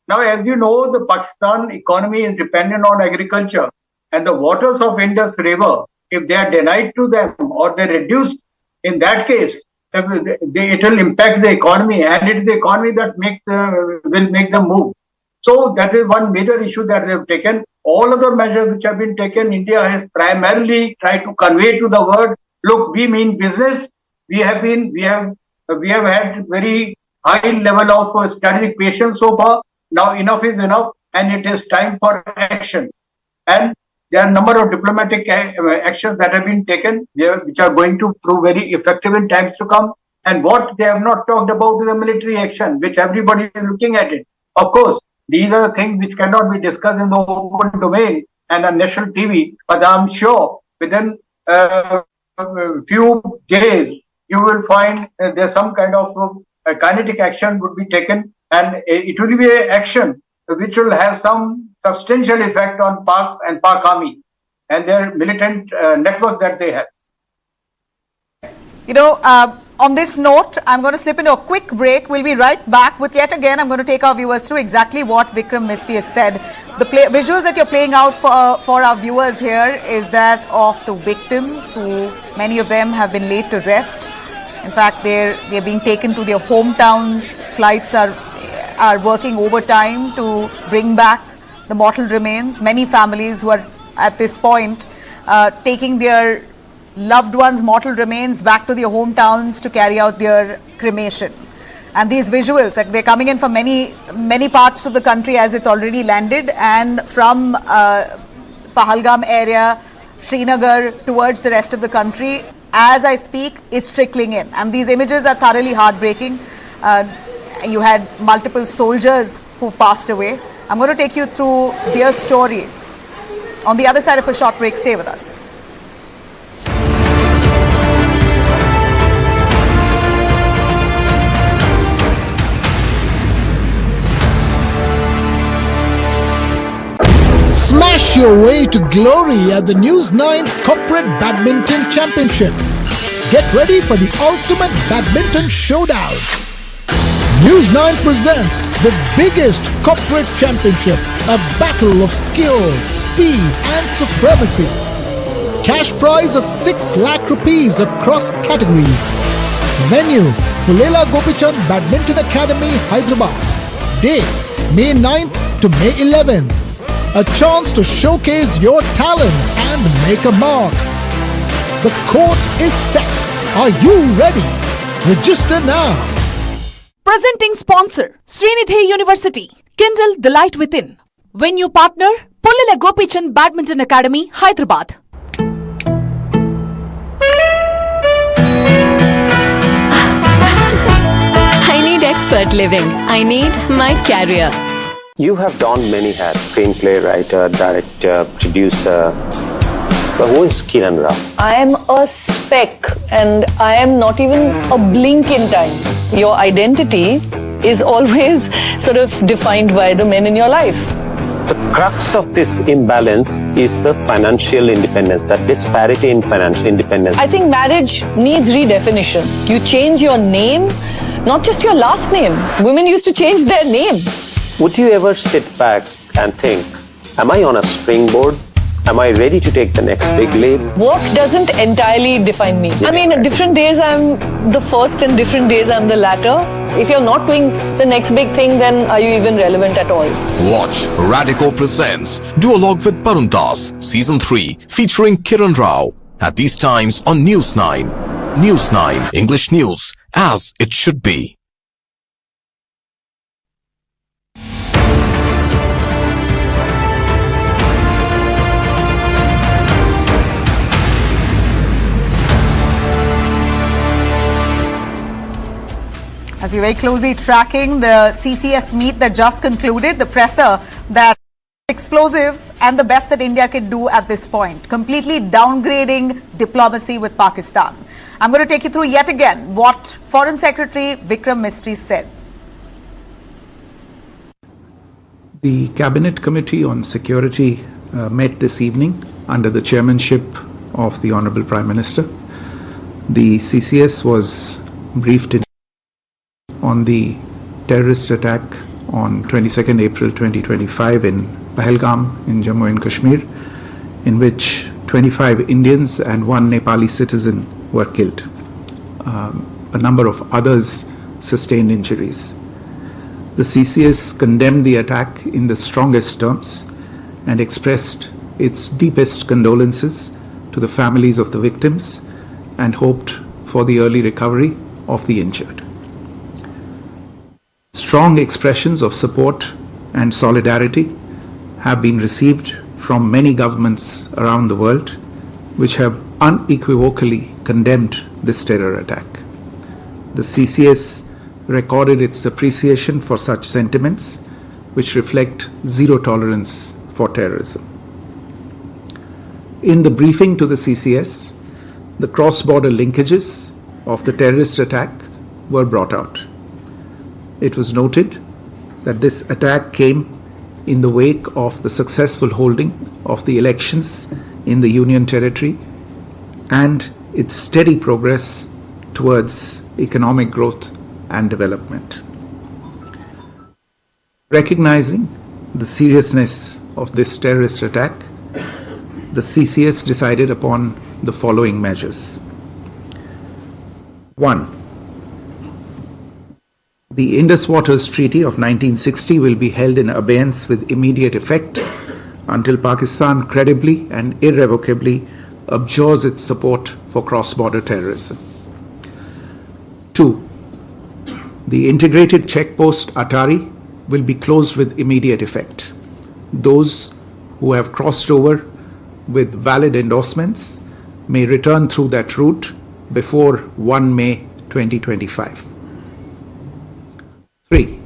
S6: Now, as you know, the Pakistan economy is dependent on agriculture, and the waters of Indus River, if they are denied to them or they reduced, in that case, it will impact the economy, and it is the economy that will make them move. So that is one major issue that they have taken. All other measures which have been taken, India has primarily tried to convey to the world, look, we mean business. We have had very high level of strategic patience so far. Now enough is enough, and it is time for action. And there are a number of diplomatic actions that have been taken, which are going to prove very effective in times to come.
S9: And what they have not talked about is the military action, which everybody is looking at it. Of course, these are the things which cannot be discussed in the open domain and on national TV, but I'm sure within a few days, you will find there's some kind of kinetic action would be taken, and it will be an action which will have some substantial effect on Pak and Pak Army and their militant network that they have.
S1: You know, on this note, I'm going to slip into a quick break. We'll be right back with yet again, I'm going to take our viewers through exactly what Vikram Misri has said. The visuals that you're playing out for our viewers here is that of the victims, who many of them have been laid to rest. In fact, they're being taken to their hometowns. Flights are working overtime to bring back the mortal remains. Many families who are at this point taking their loved ones' mortal remains back to their hometowns to carry out their cremation. And these visuals, like, they're coming in from many parts of the country as it's already landed, and from Pahalgam area, Srinagar, towards the rest of the country, as I speak, is trickling in. And these images are thoroughly heartbreaking. You had multiple soldiers who passed away. I'm going to take you through their stories on the other side of a short break. Stay with us.
S10: Smash your way to glory at the News 9 Corporate Badminton Championship. Get ready for the ultimate badminton showdown. News 9 presents the biggest corporate championship, a battle of skills, speed and supremacy. Cash prize of 6 lakh rupees across categories. Venue, Pulela Gopichand Badminton Academy, Hyderabad. Dates, May 9th to May 11th. A chance to showcase your talent and make a mark. The court is set. Are you ready? Register now.
S11: Presenting sponsor, Srinidhi University. Kindle the light within. Venue partner, Pulela Gopichand Badminton Academy, Hyderabad.
S12: I need expert living. I need my career.
S13: You have donned many hats: screenplay writer, director, producer. But who is Kiran Rao?
S14: I am a speck and I am not even a blink in time. Your identity is always sort of defined by the men in your life.
S13: The crux of this imbalance is the financial independence, that disparity in financial independence.
S14: I think marriage needs redefinition. You change your name, not just your last name. Women used to change their name.
S13: Would you ever sit back and think, am I on a springboard? Am I ready to take the next big leap?
S14: Work doesn't entirely define me. I mean, different days I'm the first and different days I'm the latter. If you're not doing the next big thing, then are you even relevant at all?
S15: Watch Radico Presents Duologue with Paruntas, Season 3, featuring Kiran Rao, at these times on News 9. News 9, English news, as it should be.
S1: As you're very closely tracking the CCS meet that just concluded, the presser that explosive and the best that India could do at this point, completely downgrading diplomacy with Pakistan. I'm going to take you through yet again what Foreign Secretary Vikram Misri said.
S3: The Cabinet Committee on Security met this evening under the chairmanship of the Honorable Prime Minister. The CCS was briefed on the terrorist attack on 22nd April 2025 in Pahalgam in Jammu and Kashmir, in which 25 Indians and 1 Nepali citizen were killed. A number of others sustained injuries. The CCS condemned the attack in the strongest terms and expressed its deepest condolences to the families of the victims and hoped for the early recovery of the injured. Strong expressions of support and solidarity have been received from many governments around the world, which have unequivocally condemned this terror attack. the CCS recorded its appreciation for such sentiments which reflect zero tolerance for terrorism. In the briefing to the CCS, the cross-border linkages of the terrorist attack were brought out. It was noted that this attack came in the wake of the successful holding of the elections in the Union Territory and its steady progress towards economic growth and development. Recognizing the seriousness of this terrorist attack, the CCS decided upon the following measures. 1. The Indus Waters Treaty of 1960 will be held in abeyance with immediate effect until Pakistan credibly and irrevocably abjures its support for cross-border terrorism. 2. The integrated checkpost Atari will be closed with immediate effect. Those who have crossed over with valid endorsements may return through that route before 1 May 2025. 3.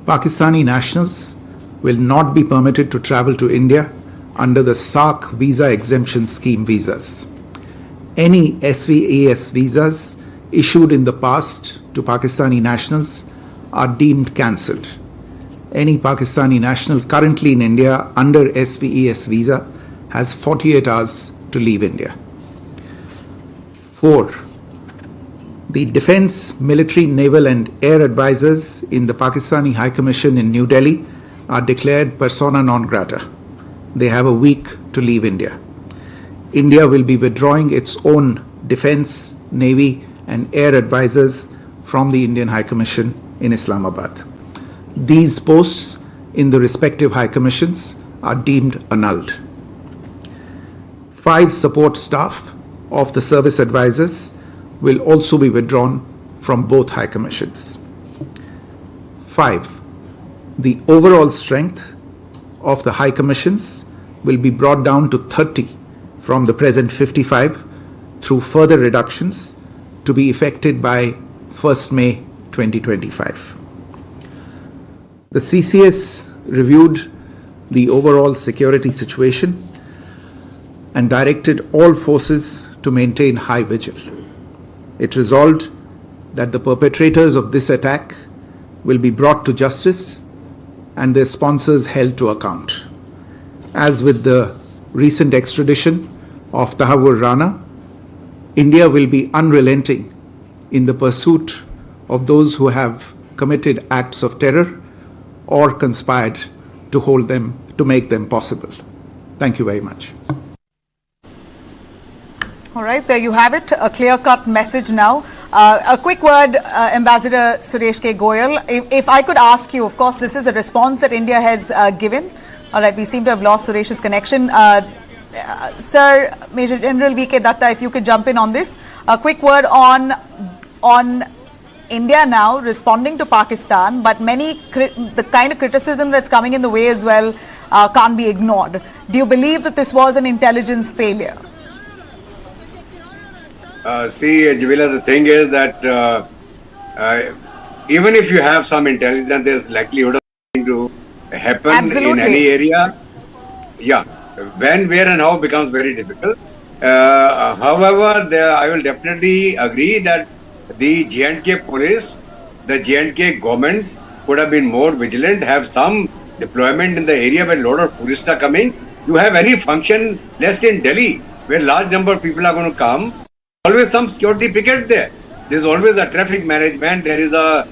S3: Pakistani nationals will not be permitted to travel to India under the SARC visa exemption scheme visas. Any SVES visas issued in the past to Pakistani nationals are deemed cancelled. Any Pakistani national currently in India under SVES visa has 48 hours to leave India. 4. The Defence, Military, Naval and Air Advisors in the Pakistani High Commission in New Delhi are declared persona non grata. They have a week to leave India. India will be withdrawing its own Defence, Navy and Air Advisors from the Indian High Commission in Islamabad. These posts in the respective High Commissions are deemed annulled. 5 support staff of the service advisors will also be withdrawn from both High Commissions. 5. The overall strength of the High Commissions will be brought down to 30 from the present 55 through further reductions to be effected by 1st May 2025. The CCS reviewed the overall security situation and directed all forces to maintain high vigil. It resolved that the perpetrators of this attack will be brought to justice and their sponsors held to account. As with the recent extradition of Tahawur Rana, India will be unrelenting in the pursuit of those who have committed acts of terror or conspired to make them possible. Thank you very much.
S1: All right, there you have it, a clear-cut message now. A quick word, Ambassador Suresh K. Goyal. If I could ask you, of course, this is a response that India has given. All right, we seem to have lost Suresh's connection. Sir, Major General V.K. Datta, if you could jump in on this. A quick word on India now responding to Pakistan, but the kind of criticism that's coming in the way as well can't be ignored. Do you believe that this was an intelligence failure?
S7: See, Nabila, the thing is that even if you have some intelligence, there's likelihood of something to happen in any area. Yeah, when, where and how becomes very difficult. However, I will definitely agree that the J&K police, the J&K government could have been more vigilant, have some deployment in the area where a lot of tourists are coming. You have any function, let's say in Delhi, where large number of people are going to come, always some security picket there. There's always a traffic management, there is a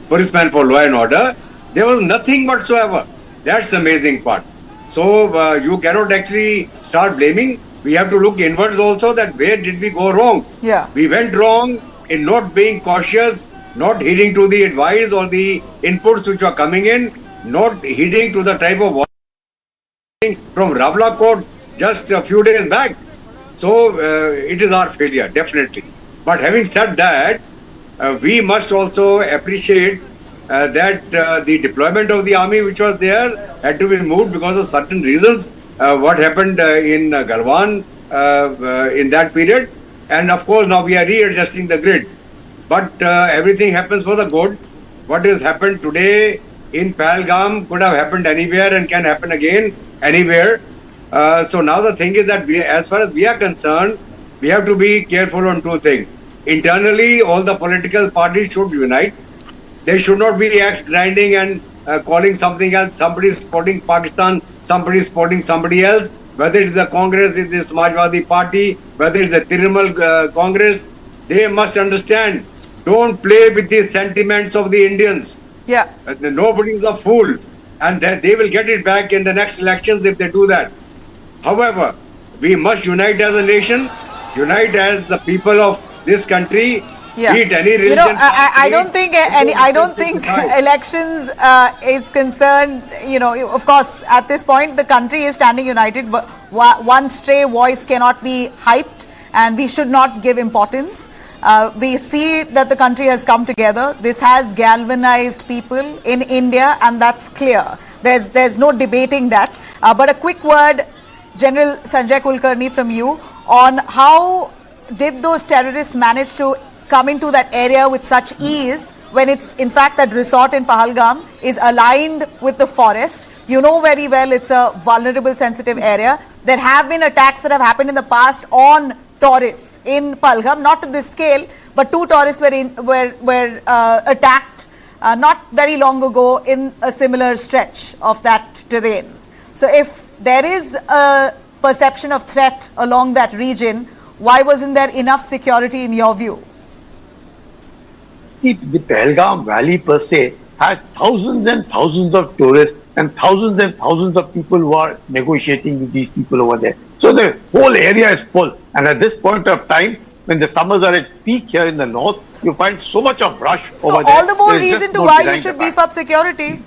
S7: policeman for law and order. There was nothing whatsoever. That's the amazing part. So you cannot actually start blaming. We have to look inwards also, that where did we go wrong? Yeah. We went wrong in not being cautious, not heeding to the advice or the inputs which were coming in, not heeding to the type of warning from Ravla Court just a few days back. So it is our failure, definitely. But having said that, we must also appreciate that the deployment of the army which was there had to be moved because of certain reasons. What happened in Galwan in that period. And of course, now we are readjusting the grid. but everything happens for the good. What has happened today in Pahalgam could have happened anywhere and can happen again anywhere. So now the thing is that as far as we are concerned, we have to be careful on two things. Internally, all the political parties should unite. There should not be axe grinding and calling something else. Somebody is supporting Pakistan, somebody is supporting somebody else. Whether it is the Congress, it is the Samajwadi Party, whether it is the Trinamool Congress, they must understand. Don't play with the sentiments of the Indians.
S1: Yeah.
S7: Nobody is a fool, and they will get it back in the next elections if they do that. However, we must unite as a nation, unite as the people of this country.
S1: Yeah.
S7: Beat any religion.
S1: I don't think elections is concerned. Of course, at this point, the country is standing united. But one stray voice cannot be hyped, and we should not give importance. We see that the country has come together. This has galvanized people in India, and that's clear. There's no debating that. But a quick word, General Sanjay Kulkarni, from you on how did those terrorists manage to come into that area with such ease when it's in fact that resort in Pahalgam is aligned with the forest. You know very well it's a vulnerable, sensitive area. There have been attacks that have happened in the past on tourists in Pahalgam, not to this scale, but 2 tourists were attacked not very long ago in a similar stretch of that terrain. So if there is a perception of threat along that region, why wasn't there enough security in your view?
S6: See, the Pahalgam Valley per se has thousands and thousands of tourists and thousands of people who are negotiating with these people over there. So the whole area is full. And at this point of time, when the summers are at peak here in the north, you find so much of rush over there.
S1: So all the more reason to why you should beef up security.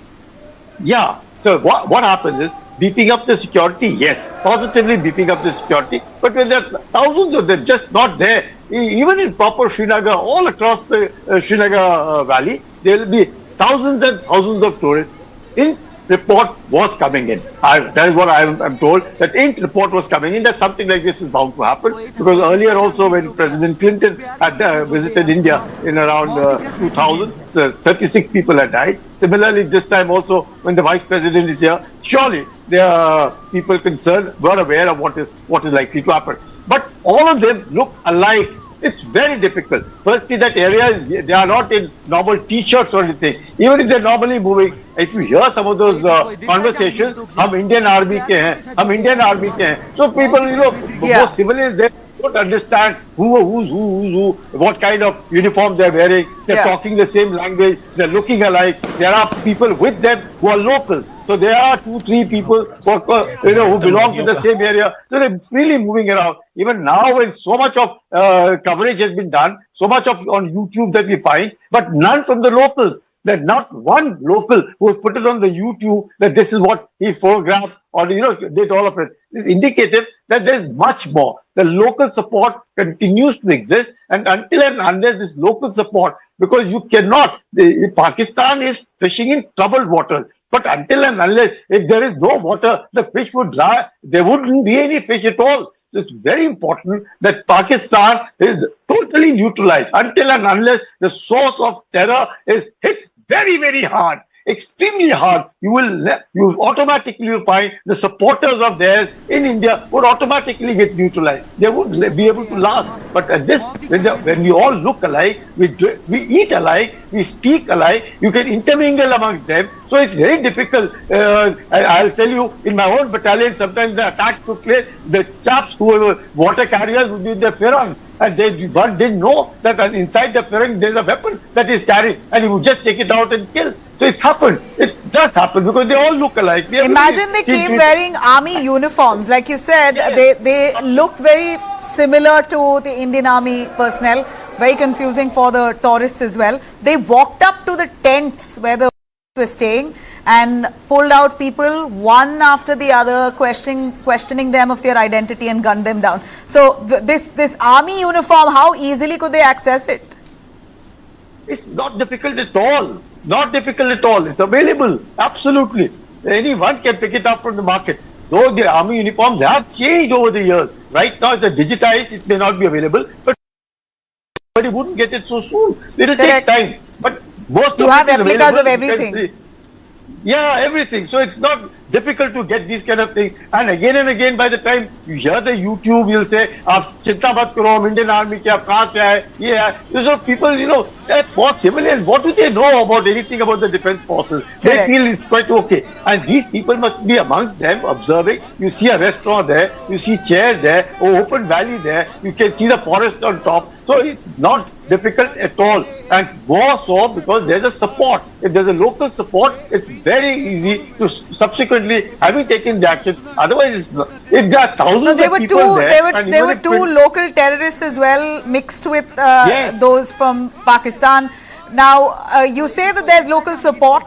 S6: Yeah. So what happens is, beefing up the security, yes, positively beefing up the security. But when there are thousands of them just not there, even in proper Srinagar, all across the Srinagar Valley, there will be thousands and thousands of tourists. In report was coming in. That is what I'm told, that ink report was coming in, that something like this is bound to happen. Because earlier also when President Clinton had visited India in around 2000, 36 people had died. Similarly, this time also when the Vice President is here, surely there are people concerned, were aware of what is likely to happen. But all of them look alike. It's very difficult. Firstly, that area, they are not in normal t-shirts or anything. Even if they're normally moving, if you hear some of those conversations, hum Indian Army ke hain, hum Indian Army ke hain. So people, most civilians, they don't understand who's who, what kind of uniform they're wearing. They're talking the same language. They're looking alike. There are people with them who are local. So there are 2-3 people who belong to the same area. So they're freely moving around. Even now, when so much of coverage has been done, so much of on YouTube that we find, but none from the locals. There's not one local who has put it on the YouTube that this is what he photographed or did all of it. It's indicative that there is much more. The local support continues to exist, and until and unless this local support, because you cannot, Pakistan is fishing in troubled waters. But until and unless, if there is no water, the fish would die. There wouldn't be any fish at all. So it's very important that Pakistan is totally neutralized until and unless the source of terror is hit very, very hard, extremely hard. You automatically find the supporters of theirs in India would automatically get neutralized. They would be able to last. But at this, when we all look alike, we eat alike, we speak alike, you can intermingle amongst them. So it's very difficult. I'll tell you, in my own battalion, sometimes the attack took place. The chaps who were water carriers would be in their firangs. And they didn't know that inside the firang there's a weapon that is carrying, and he would just take it out and kill. So it's happened. It does happen because they all look alike.
S1: Imagine they came wearing army uniforms. Like you said, they looked very similar to the Indian Army personnel. Very confusing for the tourists as well. They walked up to the tents where the were staying and pulled out people one after the other, questioning them of their identity and gunned them down. So this army uniform, how easily could they access it?
S6: It's not difficult at all. Not difficult at all. It's available. Absolutely. Anyone can pick it up from the market. Though the army uniforms have changed over the years. Right now it's digitized, it may not be available. But wouldn't get it so soon. It will
S1: Correct.
S6: take time. But most
S1: You
S6: of
S1: have
S6: it is
S1: replicas
S6: available.
S1: of
S6: You can
S1: everything.
S6: see. Yeah, everything. So it's not difficult to get these kind of things. And again, by the time you hear the YouTube, you'll say, "Aap chinta mat karo, Indian Army ke aap kahan se aaye?" Yeah. So people, for civilians, what do they know about anything about the defense forces? They
S1: Correct.
S6: feel it's quite okay. And these people must be amongst them observing. You see a restaurant there, you see chairs there, open valley there, you can see the forest on top. So it's not difficult at all, and more so because there's a support. If there's a local support, it's very easy to subsequently, having taken the action. Otherwise, if there are thousands
S1: No, there
S6: of
S1: were
S6: people
S1: two.
S6: there, and
S1: There
S6: even
S1: were
S6: if
S1: two local terrorists as well, mixed with
S6: Yes.
S1: those from Pakistan. Now, you say that there's local support.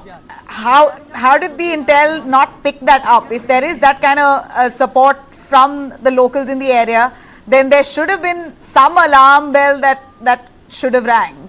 S1: How did the intel not pick that up? If there is that kind of support from the locals in the area, then there should have been some alarm bell that should have rang.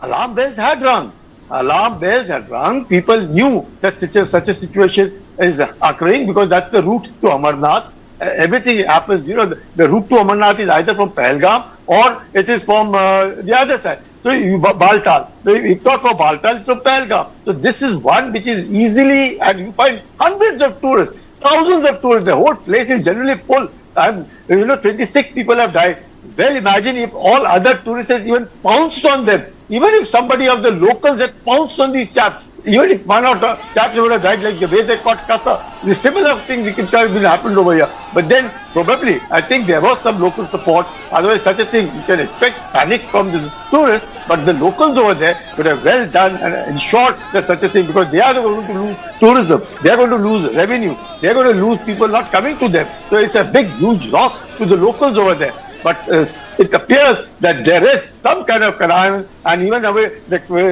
S6: Alarm bells had rung. Alarm bells had rung. People knew that such a situation is occurring because that's the route to Amarnath. Everything happens, the route to Amarnath is either from Pahalgam or it is from the other side. So Baltal. So if not for Baltal, it's from Pahalgam. So this is one which is easily, and you find hundreds of tourists, thousands of tourists. The whole place is generally full. And 26 people have died. Well, imagine if all other tourists had even pounced on them. Even if somebody of the locals had pounced on these chaps, even if one or two chaps would have died like the way they caught Kasa, the similar things could have been happened over here. But then probably, I think there was some local support. Otherwise, such a thing, you can expect panic from these tourists. But the locals over there could have well done and ensured that such a thing, because they are going to lose tourism, they are going to lose revenue, they are going to lose people not coming to them. So it's a big, huge loss to the locals over there. But it appears that there is some kind of connivance, and even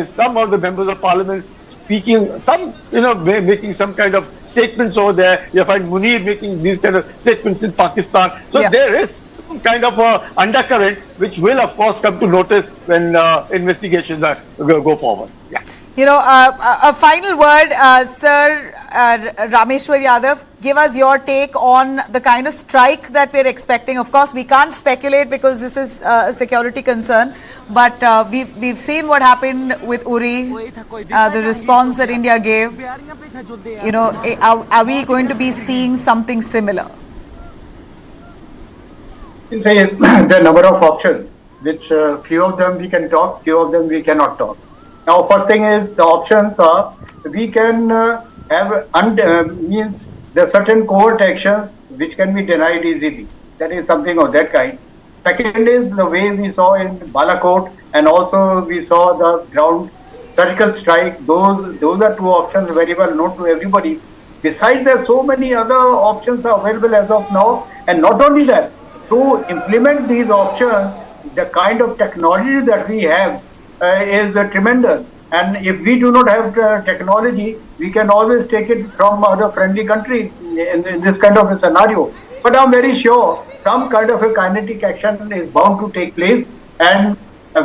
S6: some of the members of parliament speaking, making some kind of statements over there. You find Munir making these kind of statements in Pakistan. So there is some kind of undercurrent which will, of course, come to notice when investigations go forward. Yeah.
S1: A final word, Sir Rameshwar Yadav, give us your take on the kind of strike that we're expecting. Of course, we can't speculate because this is a security concern, but we've seen what happened with Uri, the response that India gave. Are we going to be seeing something similar?
S9: There are a number of options, which few of them we can talk, few of them we cannot talk. Now, first thing is, the options are, we can means there are certain covert actions which can be denied easily. That is something of that kind. Second is the way we saw in Balakot, and also we saw the ground surgical strike. Those are two options very well known to everybody. Besides, there are so many other options are available as of now, and not only that, to implement these options, the kind of technology that we have is tremendous, and if we do not have technology, we can always take it from other friendly countries in this kind of a scenario. But I'm very sure some kind of a kinetic action is bound to take place. And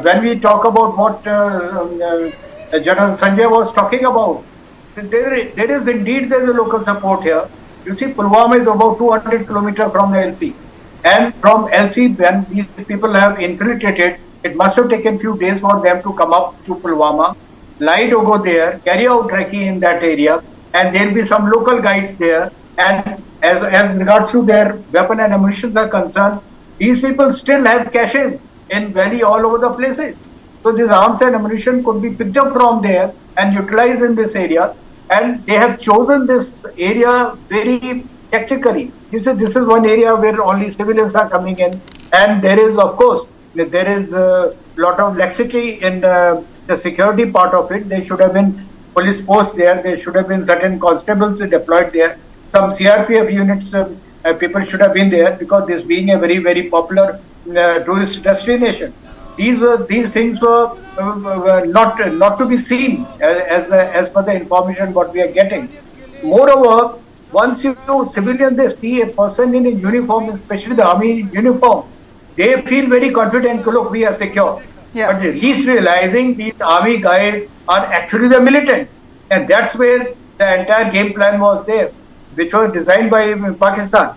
S9: when we talk about what General Sanjay was talking about, there is indeed a local support here. You see, Pulwama is about 200 kilometers from the LC, and from LC, when these people have infiltrated, it must have taken few days for them to come up to Pulwama, lie to go there, carry out recce in that area, and there will be some local guides there. And as regards to their weapon and ammunition are concerned, these people still have caches in valley all over the places. So this arms and ammunition could be picked up from there and utilized in this area. And they have chosen this area very tactically. This is one area where only civilians are coming in, and there is, of course, there is a lot of laxity in the security part of it. There should have been police posts there. There should have been certain constables deployed there. Some CRPF units, people should have been there, because this being a very, very popular tourist destination. These things were not to be seen as per the information what we are getting. Moreover, once civilians, they see a person in a uniform, especially the army uniform, they feel very confident, look, we are secure.
S1: Yeah.
S9: But least realizing these army guys are actually the militants. And that's where the entire game plan was there, which was designed by Pakistan.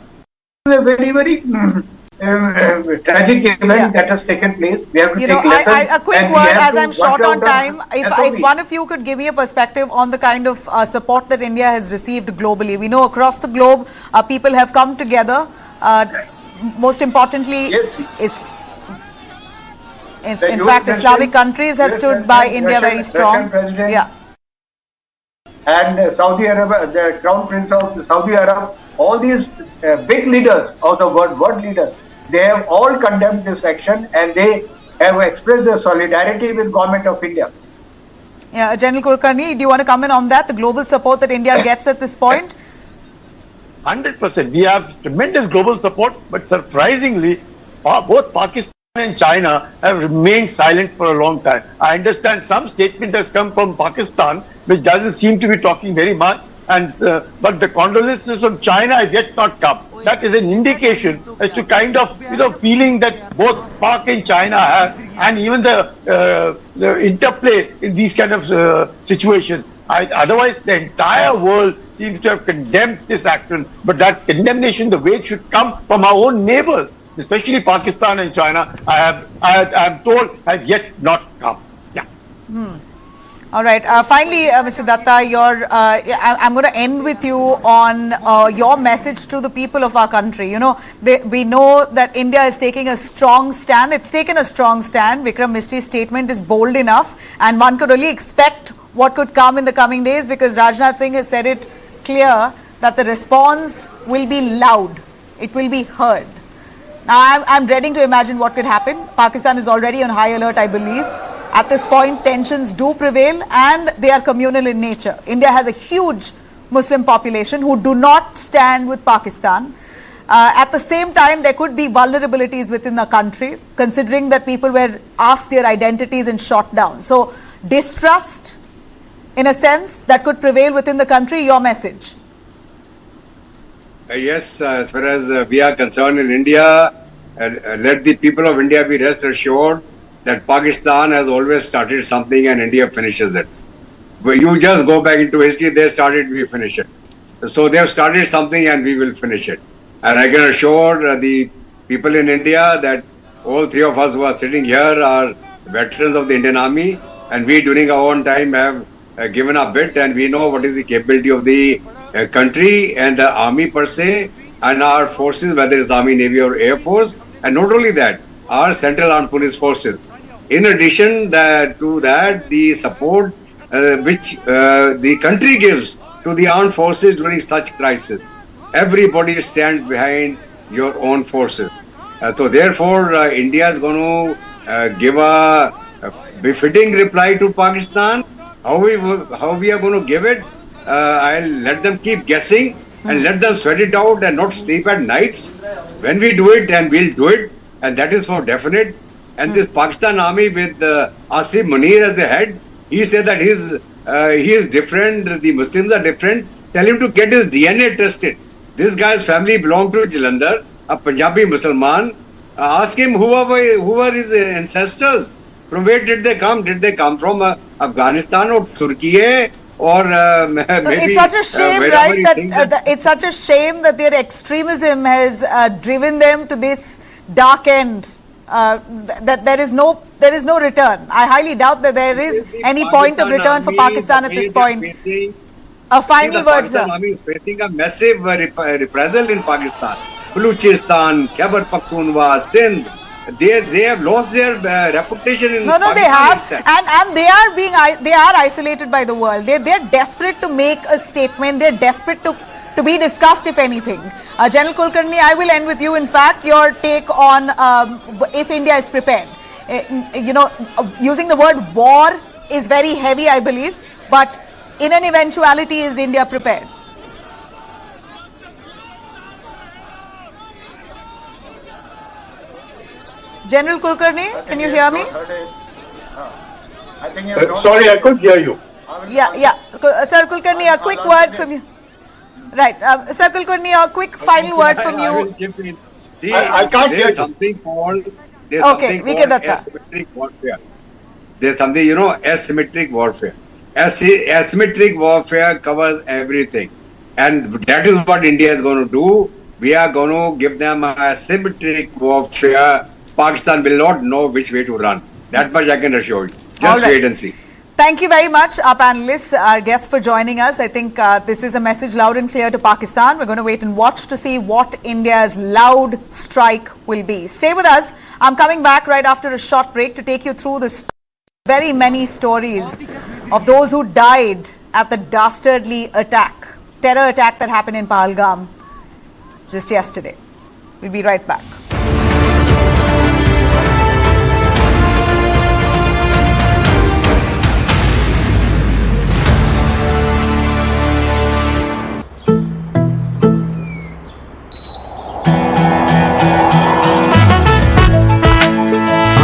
S9: It's a very, very tragic event that has taken place. We have to
S1: You
S9: take
S1: know,
S9: lessons.
S1: a quick
S9: and we
S1: word
S9: have
S1: as
S9: to
S1: I'm short
S9: watch
S1: on
S9: out the
S1: time. If
S9: SOP.
S1: one of you could give me a perspective on the kind of support that India has received globally. We know across the globe, people have come together. Most importantly, in fact, Islamic countries have stood by India very strong. Yeah.
S9: And Saudi Arabia, the Crown Prince of Saudi Arabia, all these big leaders of the world leaders, they have all condemned this action and they have expressed their solidarity with Government of India.
S1: Yeah, General Kulkarni, do you want to comment on that? The global support that India gets at this point?
S6: 100%. We have tremendous global support, but surprisingly, both Pakistan and China have remained silent for a long time. I understand some statement has come from Pakistan, which doesn't seem to be talking very much, and but the condolences from China have yet not come. That is an indication as to kind of feeling that both Pak and China have, and even the interplay in these kind of situations. Otherwise, the entire world seems to have condemned this action, but that condemnation, the way it should come from our own neighbors, especially Pakistan and China, I am told has yet not come. Yeah.
S1: All right. Finally, Mr. Datta, I'm going to end with you on your message to the people of our country. You know, we know that India is taking a strong stand. It's taken a strong stand. Vikram Misri's statement is bold enough, and one could only expect what could come in the coming days, because Rajnath Singh has said it clear that the response will be loud. It will be heard. Now, I'm dreading to imagine what could happen. Pakistan is already on high alert, I believe. At this point, tensions do prevail and they are communal in nature. India has a huge Muslim population who do not stand with Pakistan. At the same time, there could be vulnerabilities within the country, considering that people were asked their identities and shot down. So, distrust, in a sense, that could prevail within the country. Your message?
S7: Yes, as far as we are concerned in India, let the people of India be rest assured that Pakistan has always started something and India finishes it. But you just go back into history, they started, we finish it. So they have started something and we will finish it. And I can assure the people in India that all three of us who are sitting here are veterans of the Indian Army, and we during our own time have given a bit, and we know what is the capability of the country and the army per se, and our forces, whether it's Army, Navy or Air Force, and not only that, our Central Armed Police Forces. In addition to that, the support which the country gives to the armed forces during such crisis. Everybody stands behind your own forces. So therefore, India is going to give a befitting reply to Pakistan. How we are going to give it, I'll let them keep guessing and let them sweat it out and not sleep at nights. When we do it, and we'll do it, and that is for definite. And this Pakistan army with Asif Munir as the head, he said that he is different, the Muslims are different. Tell him to get his DNA tested. This guy's family belonged to Jalandhar, a Punjabi Musliman. Ask him who are his ancestors. From where did they come? Did they come from Afghanistan or Turkey? Or maybe
S1: it's such a shame, right? It's such a shame that their extremism has driven them to this dark end. That there is no return. I highly doubt that there is any point of return for Pakistan at this point. A final word, sir.
S7: Pakistan is facing a massive reprisal in Pakistan. Balochistan, Khyber Pakhtunkhwa, Sindh. They have lost their reputation in
S1: No,
S7: Pakistan.
S1: they have, and they are isolated by the world. They're desperate to make a statement. They're desperate to be discussed, if anything. General Kulkarni, I will end with you. In fact, your take on if India is prepared. Using the word war is very heavy, I believe. But in an eventuality, is India prepared? General Kulkarni, can you hear me?
S16: Sorry, I couldn't hear you.
S1: Yeah. Sir Kulkarni, a quick word from you. Right. Sir Kulkarni, a quick final word from you.
S7: See,
S16: I can't hear you.
S7: Something called asymmetric warfare. There's something, asymmetric warfare. Asymmetric warfare covers everything. And that is what India is going to do. We are going to give them a symmetric warfare. Pakistan will not know which way to run. That much I can assure you. Just wait and see.
S1: Thank you very much, our panelists, our guests, for joining us. I think this is a message loud and clear to Pakistan. We're going to wait and watch to see what India's loud strike will be. Stay with us. I'm coming back right after a short break to take you through the very many stories of those who died at the dastardly terror attack that happened in Pahalgam just yesterday. We'll be right back.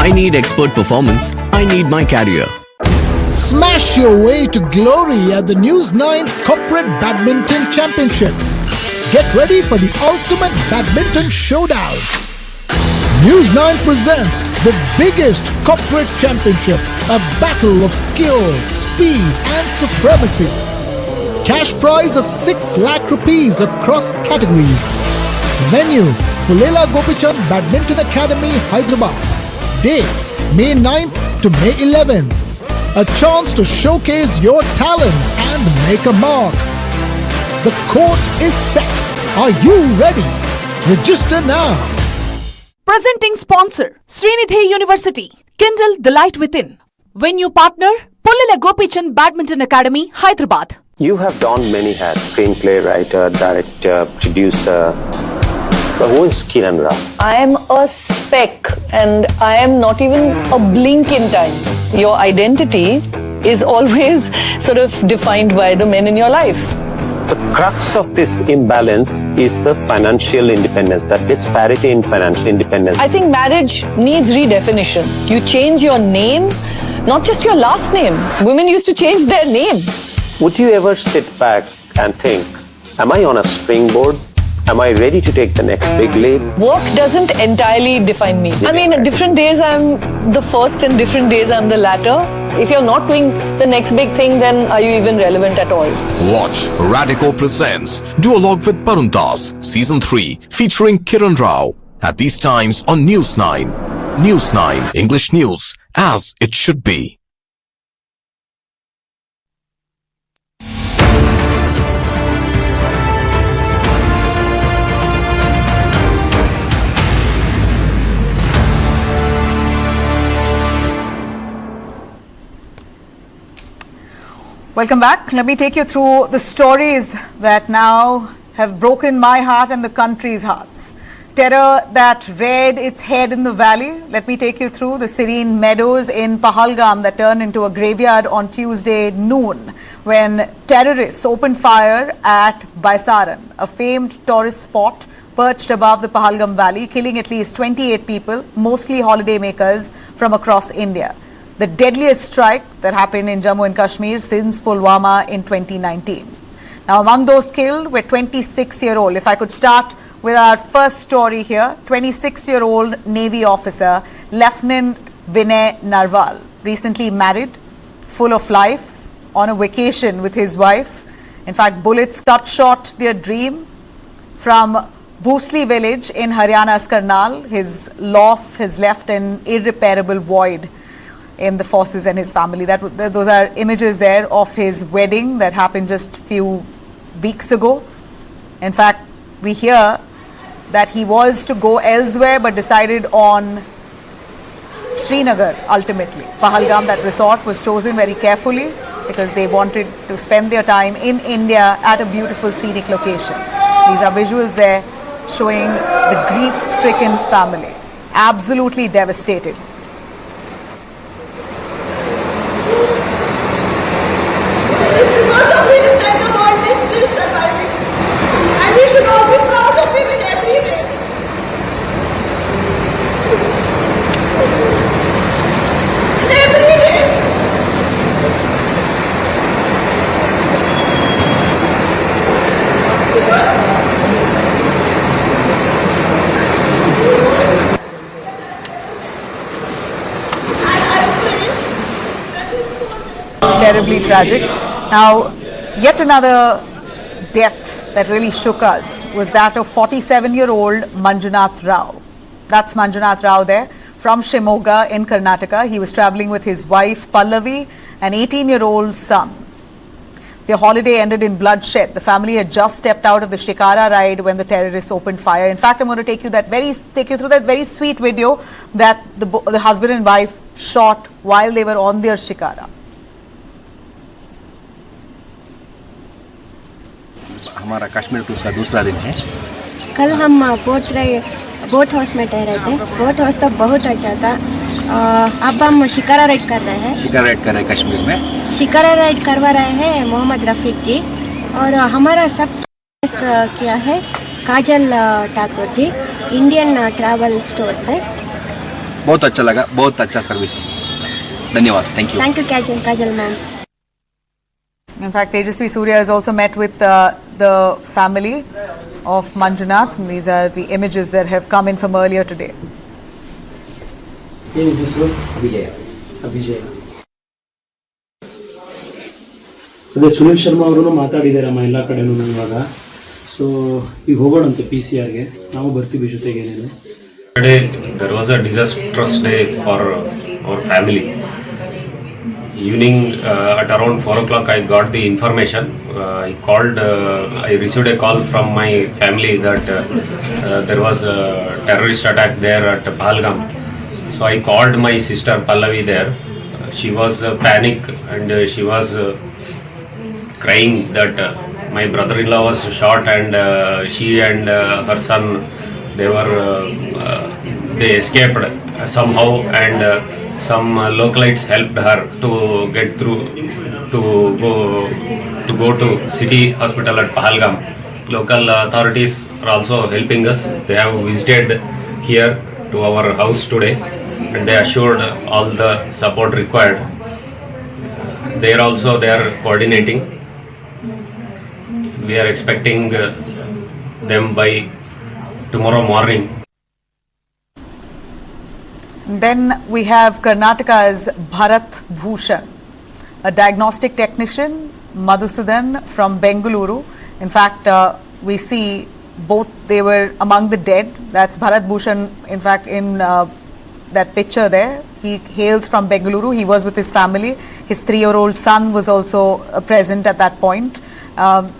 S17: I need expert performance. I need my career.
S10: Smash your way to glory at the News 9 Corporate Badminton Championship. Get ready for the ultimate badminton showdown. News 9 presents the biggest corporate championship, a battle of skill, speed and supremacy. Cash prize of 6 lakh rupees across categories. Venue, Pulela Gopichand Badminton Academy, Hyderabad. Dates, May 9th to May 11th. A chance to showcase your talent and make a mark. The court is set. Are you ready? Register now.
S11: Presenting sponsor, Srinidhi University. Kindle the light within. Venue partner, Pulela Gopichand Badminton Academy, Hyderabad.
S13: You have donned many hats: screenplay writer, director, producer. But who is Kiran Rao?
S14: I am a speck and I am not even a blink in time. Your identity is always sort of defined by the men in your life.
S13: The crux of this imbalance is the financial independence, that disparity in financial independence.
S14: I think marriage needs redefinition. You change your name, not just your last name. Women used to change their name.
S13: Would you ever sit back and think, am I on a springboard? Am I ready to take the next big leap?
S14: Work doesn't entirely define me. I mean, different days I'm the first and different days I'm the latter. If you're not doing the next big thing, then are you even relevant at all?
S15: Watch Radico Presents Duologue with Paruntas, Season 3, featuring Kiran Rao, at these times on News 9. News 9, English news, as it should be.
S1: Welcome back. Let me take you through the stories that now have broken my heart and the country's hearts. Terror that reared its head in the valley. Let me take you through the serene meadows in Pahalgam that turned into a graveyard on Tuesday noon when terrorists opened fire at Baisaran, a famed tourist spot perched above the Pahalgam valley, killing at least 28 people, mostly holidaymakers from across India. The deadliest strike that happened in Jammu and Kashmir since Pulwama in 2019. Now, among those killed were 26-year-old. If I could start with our first story here, 26-year-old Navy officer, Lieutenant Vinay Narwal, recently married, full of life, on a vacation with his wife. In fact, bullets cut short their dream. From Bhoosli village in Haryana's Karnal, his loss has left an irreparable void in the forces and his family. Those are images there of his wedding that happened just a few weeks ago. In fact, we hear that he was to go elsewhere but decided on Srinagar ultimately. Pahalgam, that resort, was chosen very carefully because they wanted to spend their time in India at a beautiful scenic location. These are visuals there showing the grief-stricken family, absolutely devastated.
S18: And we should all be proud of him in every way. In every way.
S1: Terribly tragic. Now, yet another death that really shook us was that of 47-year-old Manjunath Rao. That's Manjunath Rao there from Shimoga in Karnataka. He was travelling with his wife Pallavi and 18-year-old son. Their holiday ended in bloodshed. The family had just stepped out of the Shikara ride when the terrorists opened fire. In fact, I'm going to take you through that very sweet video that the husband and wife shot while they were on their Shikara.
S19: हमारा Kashmir tour का दूसरा दिन है।
S20: कल हम boat house में ठहरे थे। बोट हाउस तो बहुत अच्छा था। अब हम शिकारा राइड कर रहे हैं।
S19: शिकारा राइड कर रहे हैं कश्मीर में।
S20: शिकारा राइड करवा रहे हैं मोहम्मद रफीक जी और हमारा सब किया है काजल Thakur ji, Indian travel store से।
S19: बहुत अच्छा लगा, बहुत अच्छा सर्विस, धन्यवाद, thank you.
S20: Thank you Kajal ma'am.
S1: In fact, Tejasvi Surya has also met with the family of Manjunath. And these are the images that have come in from earlier today.
S21: Sunil Sharma ಅವರು ಮಾತಾಡಿದಾರಮ್ಮ ಎಲ್ಲ ಕಡೆನೂ ಇವಾಗ. So ಈಗ ಹೋಗೋಣಂತೆ PCR ಗೆ, ನಾವು ಬರ್ತೀವಿ ಜೊತೆಗೇನೇನು.
S22: Today there was a disastrous day for our family. Evening at around 4 o'clock I got the information. I received a call from my family that there was a terrorist attack there at Pahalgam. So I called my sister Pallavi there. She was panic and she was crying that my brother-in-law was shot and she and her son they escaped somehow and some localites helped her to get through to go to city hospital at Pahalgam. Local authorities are also helping us. They have visited here to our house today and they assured all the support required. They are coordinating. We are expecting them by tomorrow morning.
S1: Then we have Karnataka's Bharat Bhushan, a diagnostic technician, Madhusudan from Bengaluru. In fact, we see both they were among the dead. That's Bharat Bhushan, in fact, in that picture there. He hails from Bengaluru. He was with his family. His 3-year-old son was also present at that point.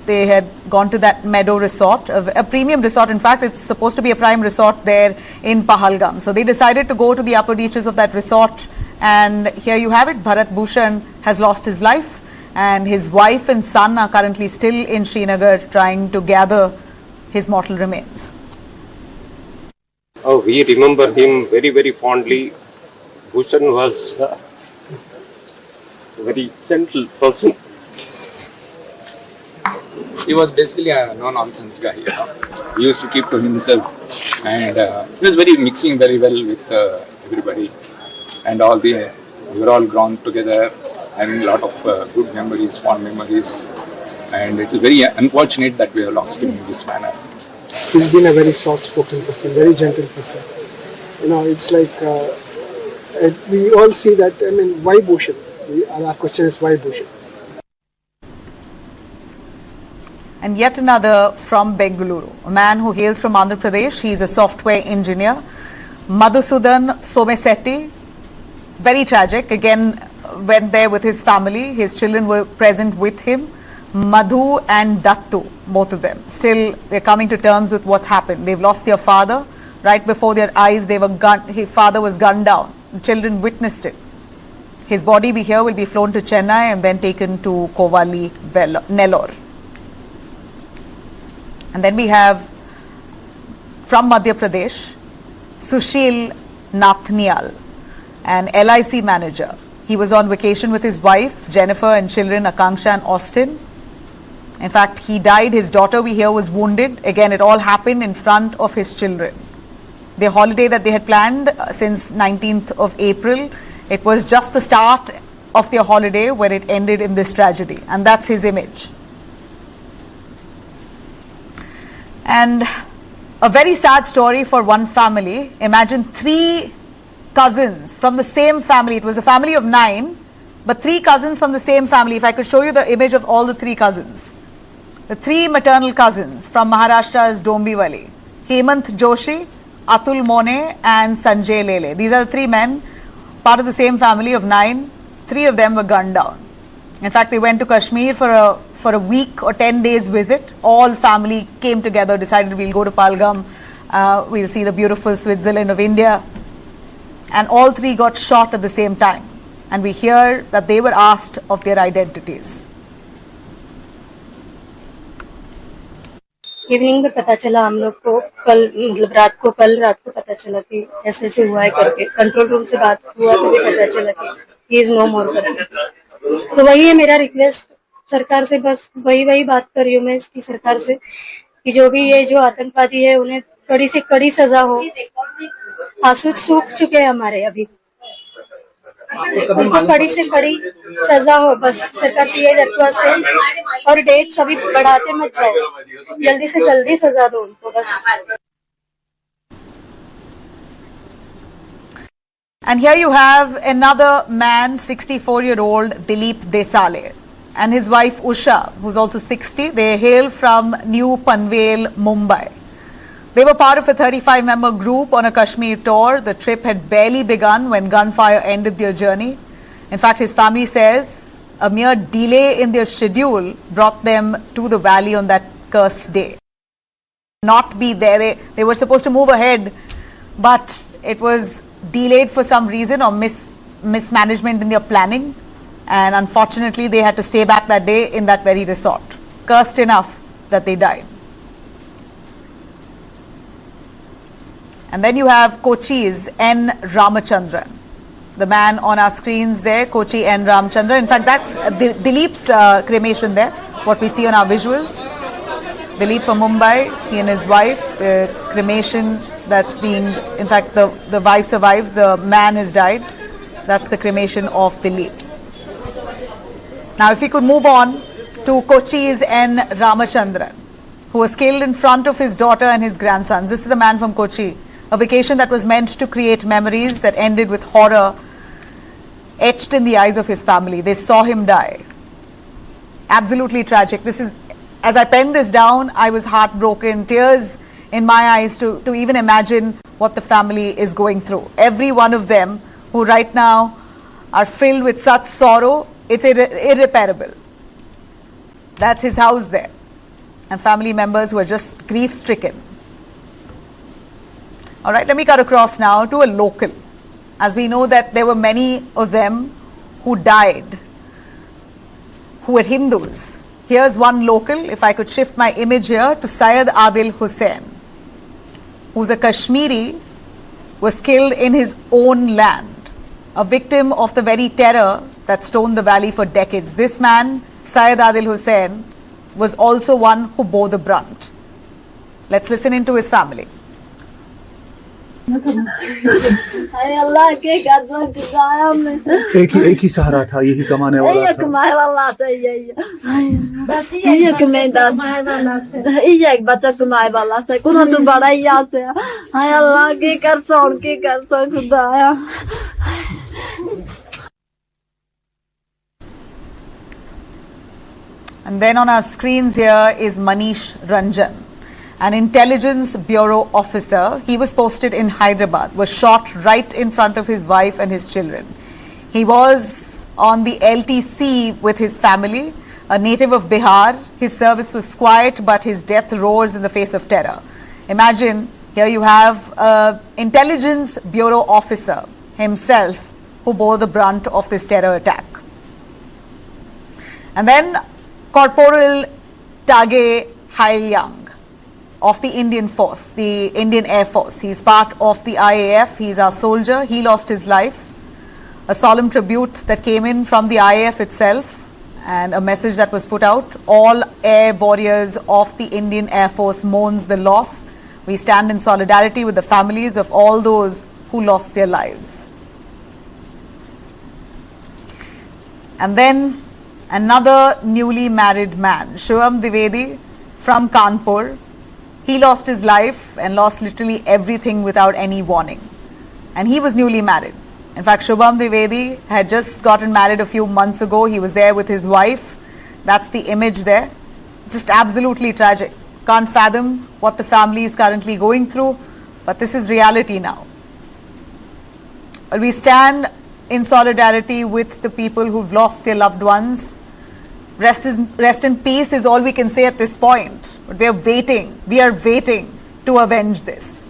S1: They had gone to that meadow resort, a premium resort. In fact, it's supposed to be a prime resort there in Pahalgam. So they decided to go to the upper reaches of that resort. And here you have it. Bharat Bhushan has lost his life and his wife and son are currently still in Srinagar trying to gather his mortal remains.
S22: Oh, we remember him very, very fondly. Bhushan was a very gentle person.
S23: He was basically a no-nonsense guy, you know. He used to keep to himself and he was mixing very well with everybody and we were all grown together, having a lot of good memories, fond memories, and it is very unfortunate that we have lost him in this manner.
S24: He's been a very soft-spoken person, very gentle person. You know, it's like we all see that, I mean, why Bhushan? Our question is why Bhushan?
S1: And yet another from Bengaluru, a man who hails from Andhra Pradesh. He's a software engineer, Madhusudan Somesetti. Very tragic. Again, went there with his family. His children were present with him. Madhu and Dattu, both of them. Still, they're coming to terms with what's happened. They've lost their father. Right before their eyes, his father was gunned down. The children witnessed it. His body will be flown to Chennai and then taken to Kovali, Nellore. And then we have from Madhya Pradesh, Sushil Nathnial, an LIC manager. He was on vacation with his wife, Jennifer, and children, Akanksha and Austin. In fact, he died. His daughter, we hear, was wounded. Again, it all happened in front of his children. Their holiday that they had planned since 19th of April, it was just the start of their holiday when it ended in this tragedy. And that's his image. And a very sad story for one family. Imagine 3 cousins from the same family. It was a family of 9, but 3 cousins from the same family. If I could show you the image of all the 3 cousins. The three maternal cousins from Maharashtra's Dombivali, Hemant Joshi, Atul Mone and Sanjay Lele. These are the three men, part of the same family of 9. 3 of them were gunned down. In fact, they went to Kashmir for a week or 10 days visit. All family came together, decided we'll go to Pahalgam, we'll see the beautiful Switzerland of India. And all 3 got shot at the same time. And we hear that they were asked of their identities.
S2: Evening में पता चला हम लोग को कल रात को पता चला कि ऐसे हुआ है करके कंट्रोल रूम से बात हुआ तो भी पता चला कि ही इज नो मोर करके। तो वही है मेरा रिक्वेस्ट सरकार से, बस वही बात कर रही हूँ मैं इसकी सरकार से कि जो भी ये जो आतंकवादी है उन्हें कड़ी से कड़ी सजा हो। आंसू सूख चुके हैं हमारे अभी, उनको कड़ी से कड़ी सजा हो, बस सरकार से ये दरख्वास्त है। और डेट सभी बढ़ाते मत जाओ, जल्दी से जल्दी सजा दो उनको बस।
S1: And here you have another man, 64-year-old Dilip Desale, and his wife Usha, who's also 60. They hail from New Panvel, Mumbai. They were part of a 35-member group on a Kashmir tour. The trip had barely begun when gunfire ended their journey. In fact, his family says a mere delay in their schedule brought them to the valley on that cursed day. Not be there. They were supposed to move ahead, but it was delayed for some reason or mismanagement in their planning. And unfortunately, they had to stay back that day in that very resort. Cursed enough that they died. And then you have Kochi's N. Ramachandran, the man on our screens there, Kochi N. Ramachandran. In fact, that's Dilip's cremation there, what we see on our visuals. Dilip from Mumbai, he and his wife, the cremation that's being, in fact, the wife survives, the man has died. That's the cremation of Dilip. Now, if we could move on to Kochi's N. Ramachandran, who was killed in front of his daughter and his grandsons. This is a man from Kochi. A vacation that was meant to create memories that ended with horror etched in the eyes of his family. They saw him die. Absolutely tragic. This is, as I penned this down, I was heartbroken, tears in my eyes to even imagine what the family is going through. Every one of them who right now are filled with such sorrow, it's irreparable. That's his house there. And family members who are just grief-stricken. All right, let me cut across now to a local, as we know that there were many of them who died, who were Hindus. Here's one local, if I could shift my image here, to Syed Adil Hussain, who's a Kashmiri, was killed in his own land, a victim of the very terror that stoned the valley for decades. This man, Syed Adil Hussain, was also one who bore the brunt. Let's listen into his family.
S4: एक ही सहारा था, यही कमाने वाला था।
S5: एक बच्चा कमाए वाला से कोनो तो बड़ा यहाँ से हाय अल्लाह के कर खुदाया।
S1: And then on our screens here is Manish Ranjan, an intelligence bureau officer. He was posted in Hyderabad, was shot right in front of his wife and his children. He was on the LTC with his family, a native of Bihar. His service was quiet, but his death roars in the face of terror. Imagine, here you have an intelligence bureau officer himself who bore the brunt of this terror attack. And then Corporal Tage Hailyang of the Indian Force, the Indian Air Force. He's part of the IAF. He's our soldier. He lost his life. A solemn tribute that came in from the IAF itself and a message that was put out. All air warriors of the Indian Air Force mourns the loss. We stand in solidarity with the families of all those who lost their lives. And then another newly married man, Shubham Dwivedi from Kanpur. He lost his life and lost literally everything without any warning. And he was newly married. In fact, Shubham Dwivedi had just gotten married a few months ago. He was there with his wife. That's the image there. just absolutely tragic. Can't fathom what the family is currently going through, but this is reality now. We stand in solidarity with the people who've lost their loved ones. Rest in peace is all we can say at this point. But we are waiting to avenge this.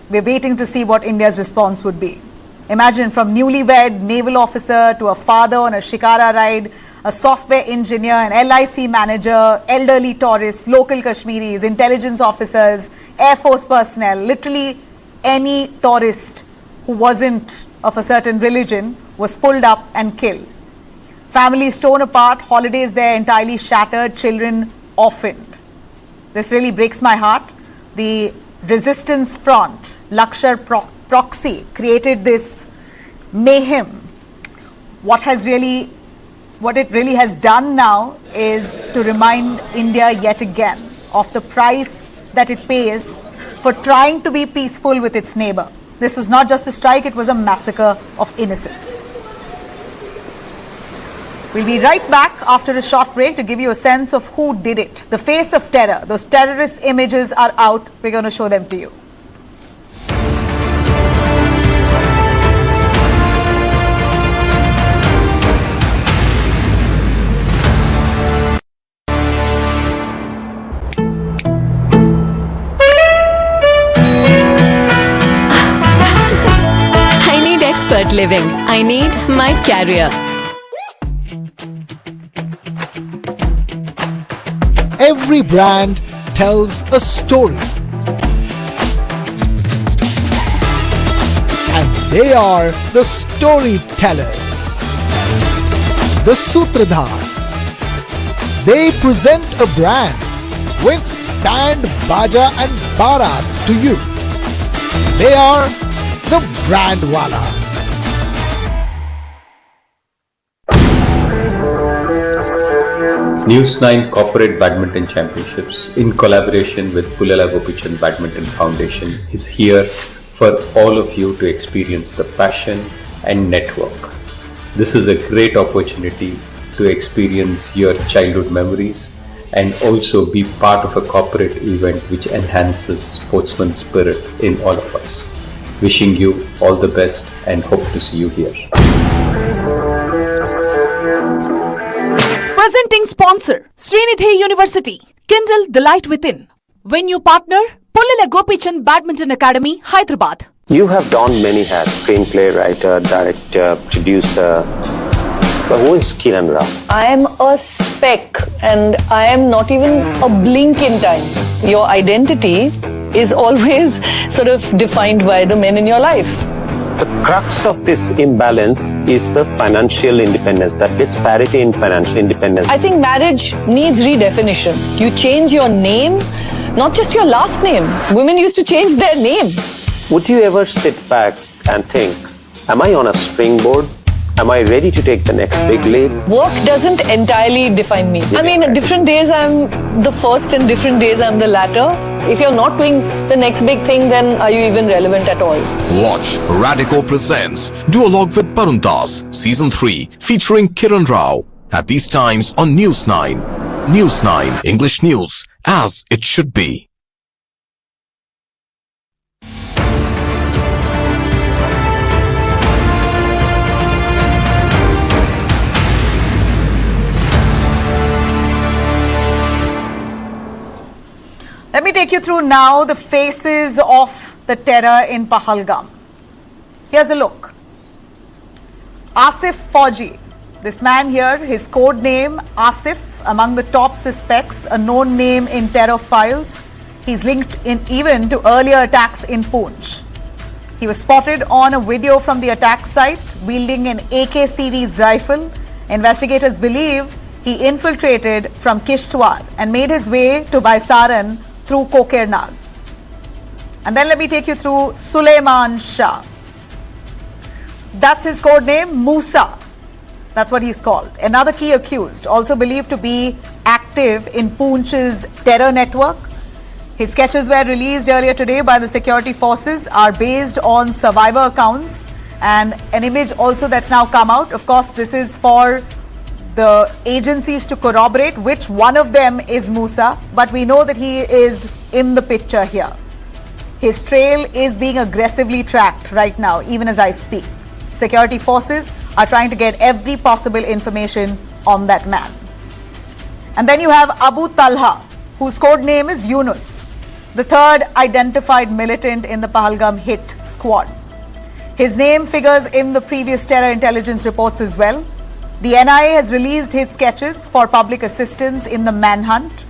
S1: We're waiting to see what India's response would be. Imagine, from newlywed naval officer to a father on a shikara ride, a software engineer, an LIC manager, elderly tourists, local Kashmiris, intelligence officers, Air Force personnel, literally any tourist who wasn't of a certain religion was pulled up and killed. Families torn apart, holidays there entirely shattered, children orphaned. This really breaks my heart. The resistance front, Lakshar proxy, created this mayhem. What it really has done now is to remind India yet again of the price that it pays for trying to be peaceful with its neighbor. This was not just a strike, it was a massacre of innocents. We'll be right back after a short break to give you a sense of who did it. The face of terror. Those terrorist images are out. We're going to show them to you.
S3: I need expert living. I need my carrier.
S10: Every brand tells a story. And they are the storytellers. The Sutradhars. They present a brand with band, baja and barat to you. They are the Brandwalas.
S8: News 9 Corporate Badminton Championships, in collaboration with Pullela Gopichan Badminton Foundation, is here for all of you to experience the passion and network. This is a great opportunity to experience your childhood memories and also be part of a corporate event which enhances sportsman spirit in all of us. Wishing you all the best and hope to see you here.
S11: Presenting sponsor, Srinidhi University, Kindle the Light Within. Venue partner, Pullela Gopichan Badminton Academy, Hyderabad.
S13: You have donned many hats: screenplay writer, director, producer. But who is Kiran Rao?
S14: I am a speck and I am not even a blink in time. Your identity is always sort of defined by the men in your life.
S13: The crux of this imbalance is the financial independence, that disparity in financial independence.
S14: I think marriage needs redefinition. You change your name, not just your last name. Women used to change their name.
S13: Would you ever sit back and think, am I on a springboard? Am I ready to take the next big leap?
S14: Work doesn't entirely define me. I mean, different days I'm the first and different days I'm the latter. If you're not doing the next big thing, then are you even relevant at all?
S15: Watch Radico Presents Duologue with Paruntas, Season 3, featuring Kiran Rao, at these times on News 9. News 9, English news, as it should be.
S1: Let me take you through now the faces of the terror in Pahalgam. Here's a look. Asif Fauji, this man here, his code name Asif, among the top suspects, a known name in terror files. He's linked in even to earlier attacks in Poonch. He was spotted on a video from the attack site wielding an AK series rifle. Investigators believe he infiltrated from Kishtwar and made his way to Baisaran through Kokernag. And then let me take you through Suleiman Shah. That's his code name, Musa. That's what he's called. Another key accused, also believed to be active in Poonch's terror network. His sketches were released earlier today by the security forces, are based on survivor accounts, and an image also that's now come out. Of course, this is for the agencies to corroborate which one of them is Musa, but we know that he is in the picture here. His trail is being aggressively tracked right now, even as I speak. Security forces are trying to get every possible information on that man. And then you have Abu Talha, whose code name is Yunus, the third identified militant in the Pahalgam hit squad. His name figures in the previous terror intelligence reports as well. The NIA has released his sketches for public assistance in the manhunt.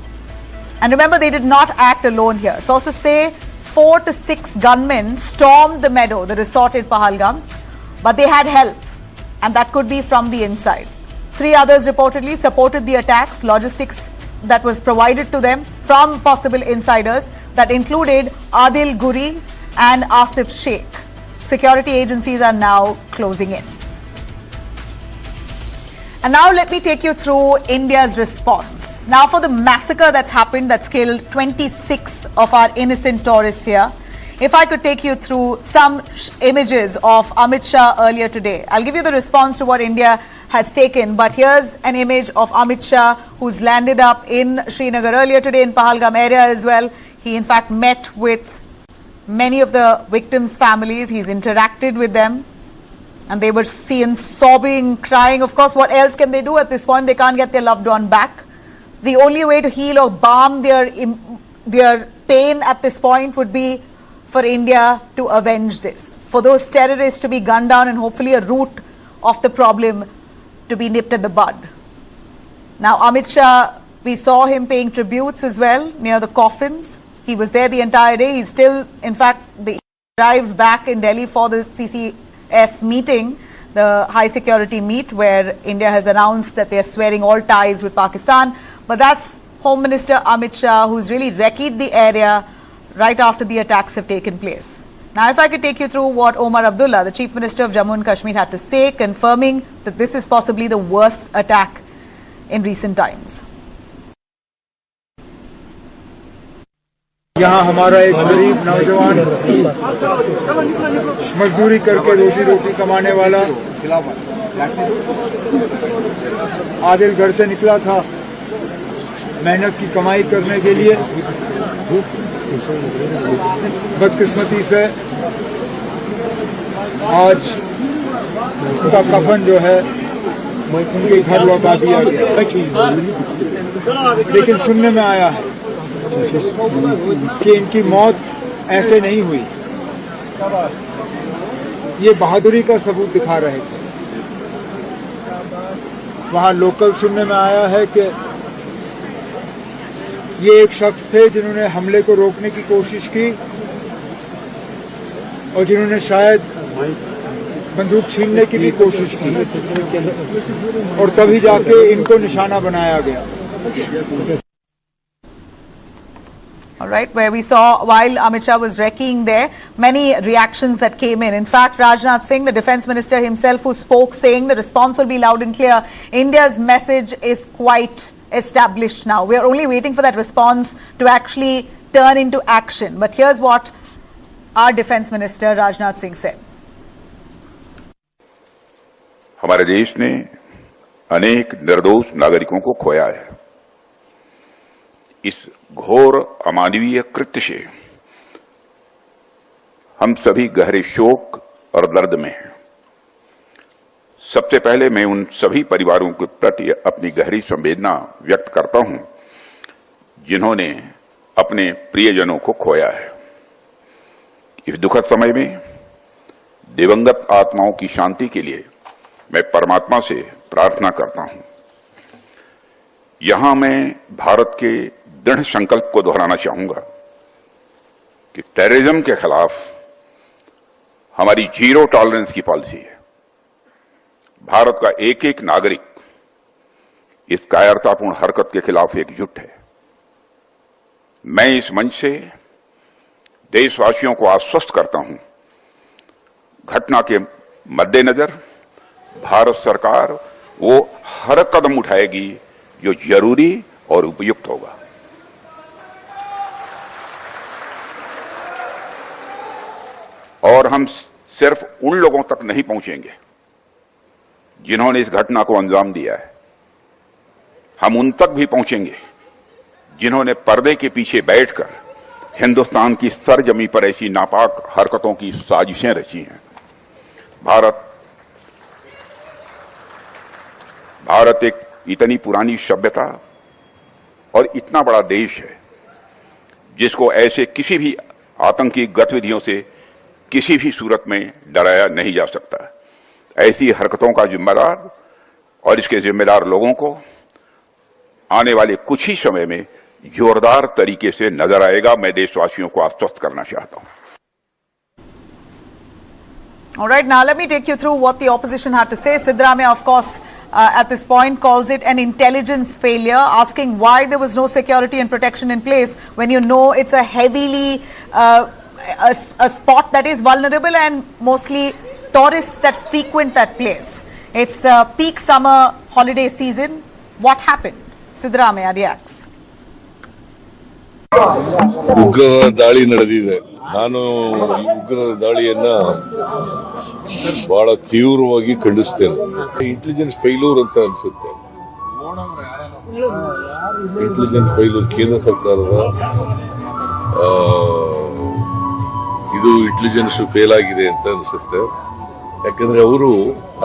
S1: And remember, they did not act alone here. Sources say 4 to 6 gunmen stormed the meadow, the resort in Pahalgam, but they had help, and that could be from the inside. 3 others reportedly supported the attacks, logistics that was provided to them from possible insiders that included Adil Guri and Asif Sheikh. Security agencies are now closing in. And now let me take you through India's response. Now for the massacre that's happened, that's killed 26 of our innocent tourists here. If I could take you through some images of Amit Shah earlier today. I'll give you the response to what India has taken, but here's an image of Amit Shah, who's landed up in Srinagar earlier today in Pahalgam area as well. He in fact met with many of the victims' families. He's interacted with them. And they were seen sobbing, crying. Of course, what else can they do at this point? They can't get their loved one back. The only way to heal or balm their pain at this point would be for India to avenge this, for those terrorists to be gunned down, and hopefully a root of the problem to be nipped at the bud. Now, Amit Shah, we saw him paying tributes as well near the coffins. He was there the entire day. He's still, in fact, they arrived back in Delhi for the CCS meeting, the high security meet, where India has announced that they are swearing all ties with Pakistan. But that's Home Minister Amit Shah, who's really wrecked the area right after the attacks have taken place. Now, if I could take you through what Omar Abdullah, the Chief Minister of Jammu and Kashmir, had to say, confirming that this is possibly the worst attack in recent times.
S6: यहाँ हमारा एक गरीब नौजवान मजदूरी करके रोजी रोटी कमाने वाला आदिल घर से निकला था मेहनत की कमाई करने के लिए। बदकिस्मती से आज उसका कफन जो है उनके घर लौटा दिया गया। लेकिन सुनने में आया है कि इनकी मौत ऐसे नहीं हुई, ये बहादुरी का सबूत दिखा रहे थे। वहां लोकल सुनने में आया है कि ये एक शख्स थे जिन्होंने हमले को रोकने की कोशिश की और जिन्होंने शायद बंदूक छीनने की भी कोशिश की और तभी जाके इनको निशाना बनाया गया।
S1: All right, where we saw while Amit Shah was wrecking there, many reactions that came in. In fact, Rajnath Singh, the defense minister himself, who spoke, saying the response will be loud and clear. India's message is quite established now. We are only waiting for that response to actually turn into action. But here's what our defense minister Rajnath Singh said.
S9: हमारे देश ने अनेक निर्दोष नागरिकों को खोया है। इस घोर अमानवीय कृत्य से हम सभी गहरे शोक और दर्द में हैं। सबसे पहले मैं उन सभी परिवारों के प्रति अपनी गहरी संवेदना व्यक्त करता हूं जिन्होंने अपने प्रियजनों को खोया है। इस दुखद समय में दिवंगत आत्माओं की शांति के लिए मैं परमात्मा से प्रार्थना करता हूं। यहां मैं भारत के दृढ़ संकल्प को दोहराना चाहूंगा कि टेररिज्म के खिलाफ हमारी जीरो टॉलरेंस की पॉलिसी है। भारत का एक एक नागरिक इस कायरतापूर्ण हरकत के खिलाफ एकजुट है। मैं इस मंच से देशवासियों को आश्वस्त करता हूं, घटना के मद्देनजर भारत सरकार वो हर कदम उठाएगी जो जरूरी और उपयुक्त होगा। और हम सिर्फ उन लोगों तक नहीं पहुंचेंगे जिन्होंने इस घटना को अंजाम दिया है। हम उन तक भी पहुंचेंगे जिन्होंने पर्दे के पीछे बैठकर हिंदुस्तान की सरजमी पर ऐसी नापाक हरकतों की साजिशें रची हैं। भारत एक इतनी पुरानी सभ्यता और इतना बड़ा देश है जिसको ऐसे किसी भी आतंकी गतिविधियों से किसी भी सूरत में डराया नहीं जा सकता। ऐसी हरकतों का जिम्मेदार और इसके जिम्मेदार लोगों को आने वाले कुछ ही समय में जोरदार तरीके से नजर आएगा। मैं देशवासियों को आश्वस्त करना चाहता हूं।
S1: All right, now let me take you through what the opposition had to say. Siddaramaiah, of course, at this point calls it an intelligence failure, asking why there was no security and protection in place when you know it's a heavily, a spot that is vulnerable and mostly tourists that frequent that place. It's peak summer holiday season. What happened? Siddaramaiah reacts.
S7: ಉಗ್ರರ ದಾಳಿ ನಡೆದಿದೆ. ನಾನು ಈ ಉಗ್ರರ ದಾಳಿಯನ್ನ ಬಹಳ ತೀವ್ರವಾಗಿ ಖಂಡಿಸ್ತೇನೆ. Intelligence failure ಅಂತ ಅನ್ಸುತ್ತೆ. ಇಂಟೆಲಿಜೆನ್ಸ್ ಫೇಲ್ಯೂರ್ ಕೇಂದ್ರ ಸರ್ಕಾರದ ಇದು ಇಂಟೆಲಿಜೆನ್ಸ್ ಫೇಲ್ ಆಗಿದೆ ಅಂತ ಅನ್ಸುತ್ತೆ. ಯಾಕಂದ್ರೆ ಅವರು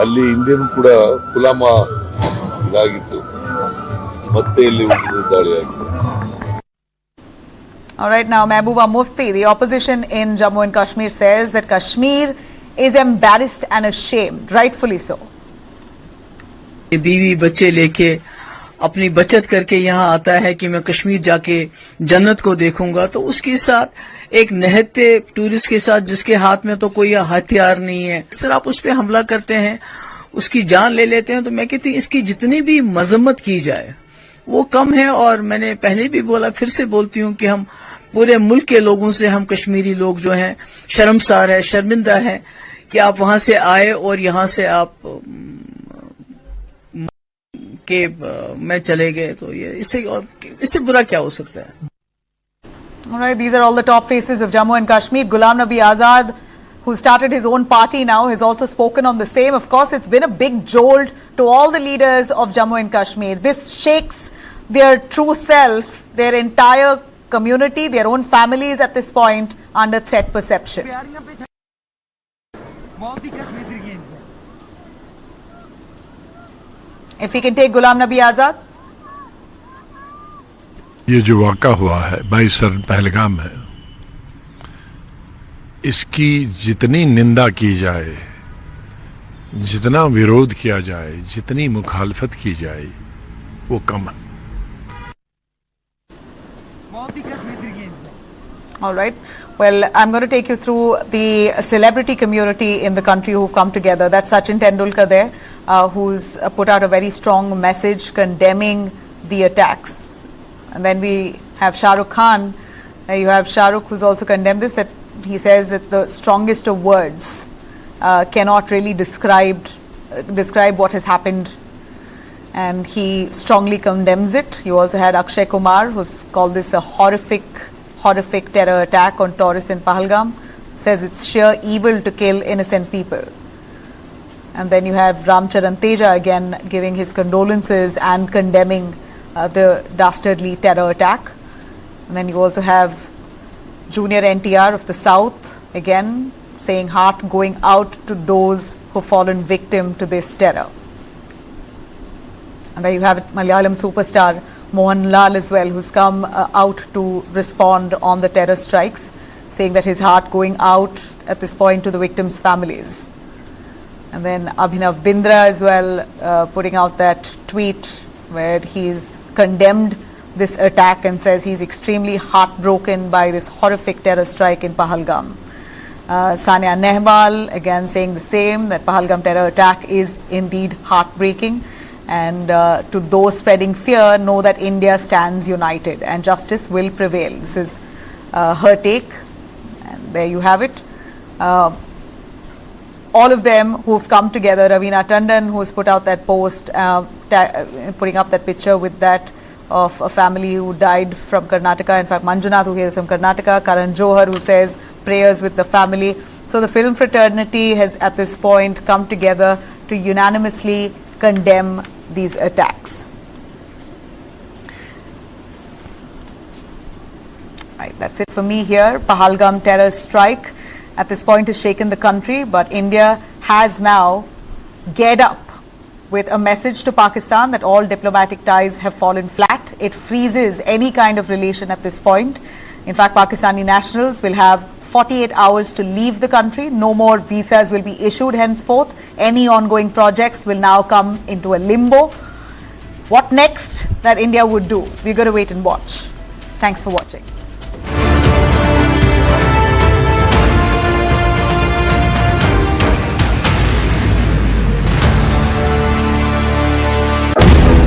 S7: ಅಲ್ಲಿ ಹಿಂದೆನೂ ಕೂಡ ಗುಲಾಮ ಇದಾಗಿತ್ತು, ಮತ್ತೆ ಇಲ್ಲಿ ಉಗ್ರರ ದಾಳಿ ಆಗಿದೆ.
S1: All right, now Mehbooba Mufti, the opposition in Jammu and Kashmir, says that Kashmir is embarrassed and ashamed, rightfully so.
S12: बीवी बच्चे लेके अपनी बचत करके यहाँ आता है कि मैं कश्मीर जाके जन्नत को देखूंगा, तो उसके साथ एक निहत्ते टूरिस्ट के साथ जिसके हाथ में तो कोई हथियार नहीं है, इस तरह आप उस पर हमला करते हैं, उसकी जान ले लेते हैं। तो मैं कहती हूँ इसकी जितनी भी मजम्मत की जाए वो कम है। और मैंने पहले भी बोला, फिर से बोलती हूँ कि हम पूरे मुल्क के लोगों से, हम कश्मीरी लोग जो हैं शर्मसार है, शर्मिंदा है कि आप वहां से आए और यहाँ से आप के मैं चले गए। तो ये इससे बुरा क्या हो सकता है?
S1: All right, these are all the top faces of Jammu and Kashmir. Ghulam Nabi Azad, who started his own party now, has also spoken on the same. Of course, it's been a big jolt to all the leaders of Jammu and Kashmir. This shakes their true self, their entire community, their own families at this point under threat perception. If we can take Ghulam Nabi Azad.
S16: ये जो वाक़ा हुआ है 22 पहलगाम है, इसकी जितनी निंदा की जाए, जितना विरोध किया जाए, जितनी मुखालफत की जाए, वो कम है।
S1: All right. Well, I'm going to take you through the celebrity community in the country who've come together. That's Sachin Tendulkar there, who's put out a very strong message condemning the attacks. And then we have Shah Rukh Khan. You have Shah Rukh who's also condemned this. That he says that the strongest of words cannot really describe what has happened, and he strongly condemns it. You also had Akshay Kumar, who's called this a horrific terror attack on tourists in Pahalgam. Says it's sheer evil to kill innocent people. And then you have Ram Charan Teja again giving his condolences and condemning the dastardly terror attack. And then you also have Junior NTR of the South again saying heart going out to those who've fallen victim to this terror. And then you have Malayalam superstar Mohanlal as well, who's come out to respond on the terror strikes, saying that his heart going out at this point to the victims' families. And then Abhinav Bindra as well, putting out that tweet where he's condemned this attack and says he's extremely heartbroken by this horrific terror strike in Pahalgam. Sania Nehwal again saying the same, that Pahalgam terror attack is indeed heartbreaking. And to those spreading fear, know that India stands united and justice will prevail. This is her take, and there you have it. All of them who've come together, Ravina Tandon, who's put out that post, putting up that picture with that of a family who died from Karnataka. In fact, Manjunath, who hails from Karnataka, Karan Johar, who says prayers with the family. So the film fraternity has at this point come together to unanimously condemn these attacks. Right, that's it for me here. Pahalgam terror strike at this point has shaken the country, but India has now geared up with a message to Pakistan that all diplomatic ties have fallen flat. It freezes any kind of relation at this point. In fact, Pakistani nationals will have 48 hours to leave the country. No more visas will be issued henceforth. Any ongoing projects will now come into a limbo. What next that India would do? We're going to wait and watch. Thanks for watching.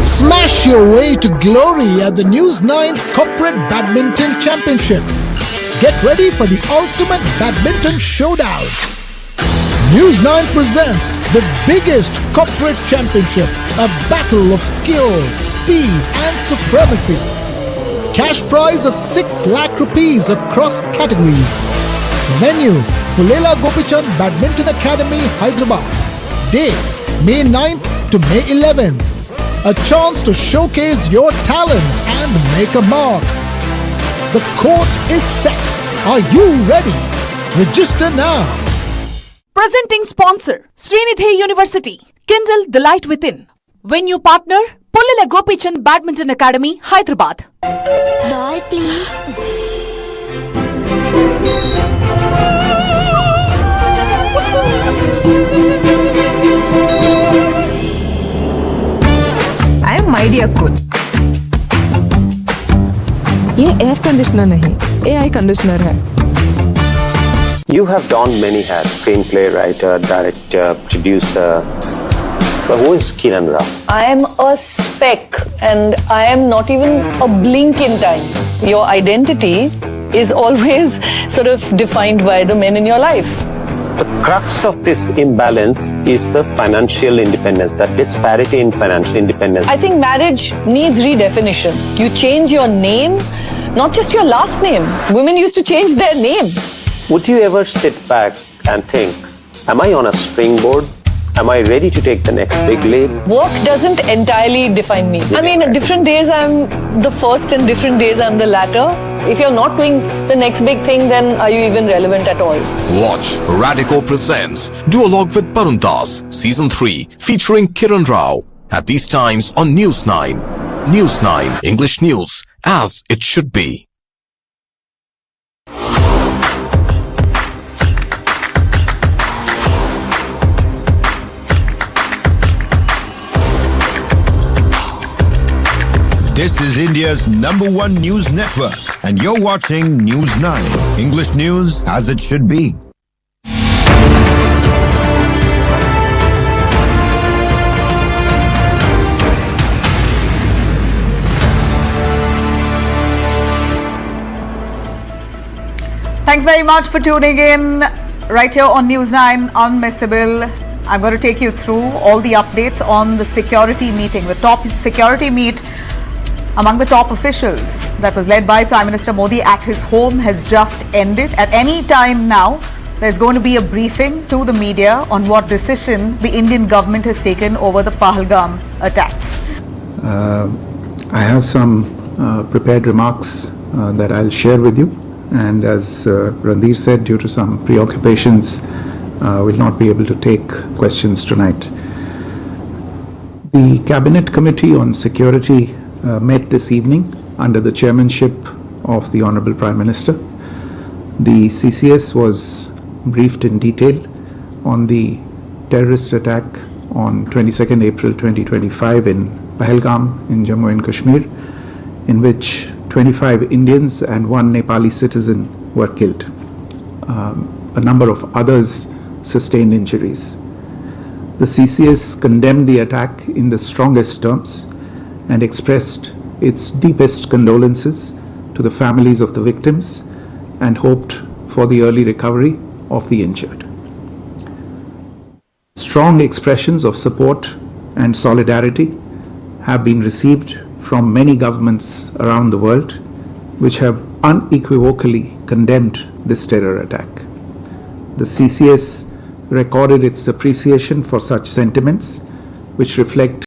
S10: Smash your way to glory at the News 9 Corporate Badminton Championship. Get ready for the ultimate badminton showdown. News 9 presents the biggest corporate championship, a battle of skill, speed and supremacy. Cash prize of 6 lakh rupees across categories. Venue, Pulela Gopichand Badminton Academy, Hyderabad. Dates, May 9th to May 11th. A chance to showcase your talent and make a mark. The court is set. Are you ready? Register now.
S11: Presenting sponsor, Srinidhi University. Kindle the light within. Venue partner, Pulela Gopichand Badminton Academy, Hyderabad.
S5: Bye, please.
S17: I am my dear cool. ये air conditioner नहीं, AI conditioner है.
S13: You have donned many hats: screenplay writer, director, producer. But who is Kiran Rao?
S14: I am a speck and I am not even a blink in time. Your identity is always sort of defined by the men in your life.
S13: The crux of this imbalance is the financial independence, that disparity in financial independence.
S14: I think marriage needs redefinition. You change your name, not just your last name. Women used to change their name.
S13: Would you ever sit back and think, am I on a springboard? Am I ready to take the next big leap?
S14: Work doesn't entirely define me. I mean, different days I'm the first and different days I'm the latter. If you're not doing the next big thing, then are you even relevant at all?
S15: Watch Radico Presents Duologue with Paruntas Season 3 featuring Kiran Rao at these times on News 9. News 9 English News as it should be.
S18: This is India's #1 news network, and you're watching News 9, English news as it should be.
S1: Thanks very much for tuning in right here on News 9 Unmissable. I'm going to take you through all the updates on the security meeting, the top security meet among the top officials that was led by Prime Minister Modi at his home has just ended. At any time now, there's going to be a briefing to the media on what decision the Indian government has taken over the Pahalgam attacks.
S4: I have some prepared remarks that I'll share with you, and as Randhir said, due to some preoccupations, will not be able to take questions tonight. The Cabinet Committee on Security met this evening under the chairmanship of the Honorable Prime Minister. The CCS was briefed in detail on the terrorist attack on 22nd April 2025 in Pahalgam in Jammu and Kashmir, in which 25 Indians and 1 Nepali citizen were killed. A number of others sustained injuries. The CCS condemned the attack in the strongest terms and expressed its deepest condolences to the families of the victims and hoped for the early recovery of the injured. Strong expressions of support and solidarity have been received from many governments around the world, which have unequivocally condemned this terror attack. The CCS recorded its appreciation for such sentiments, which reflect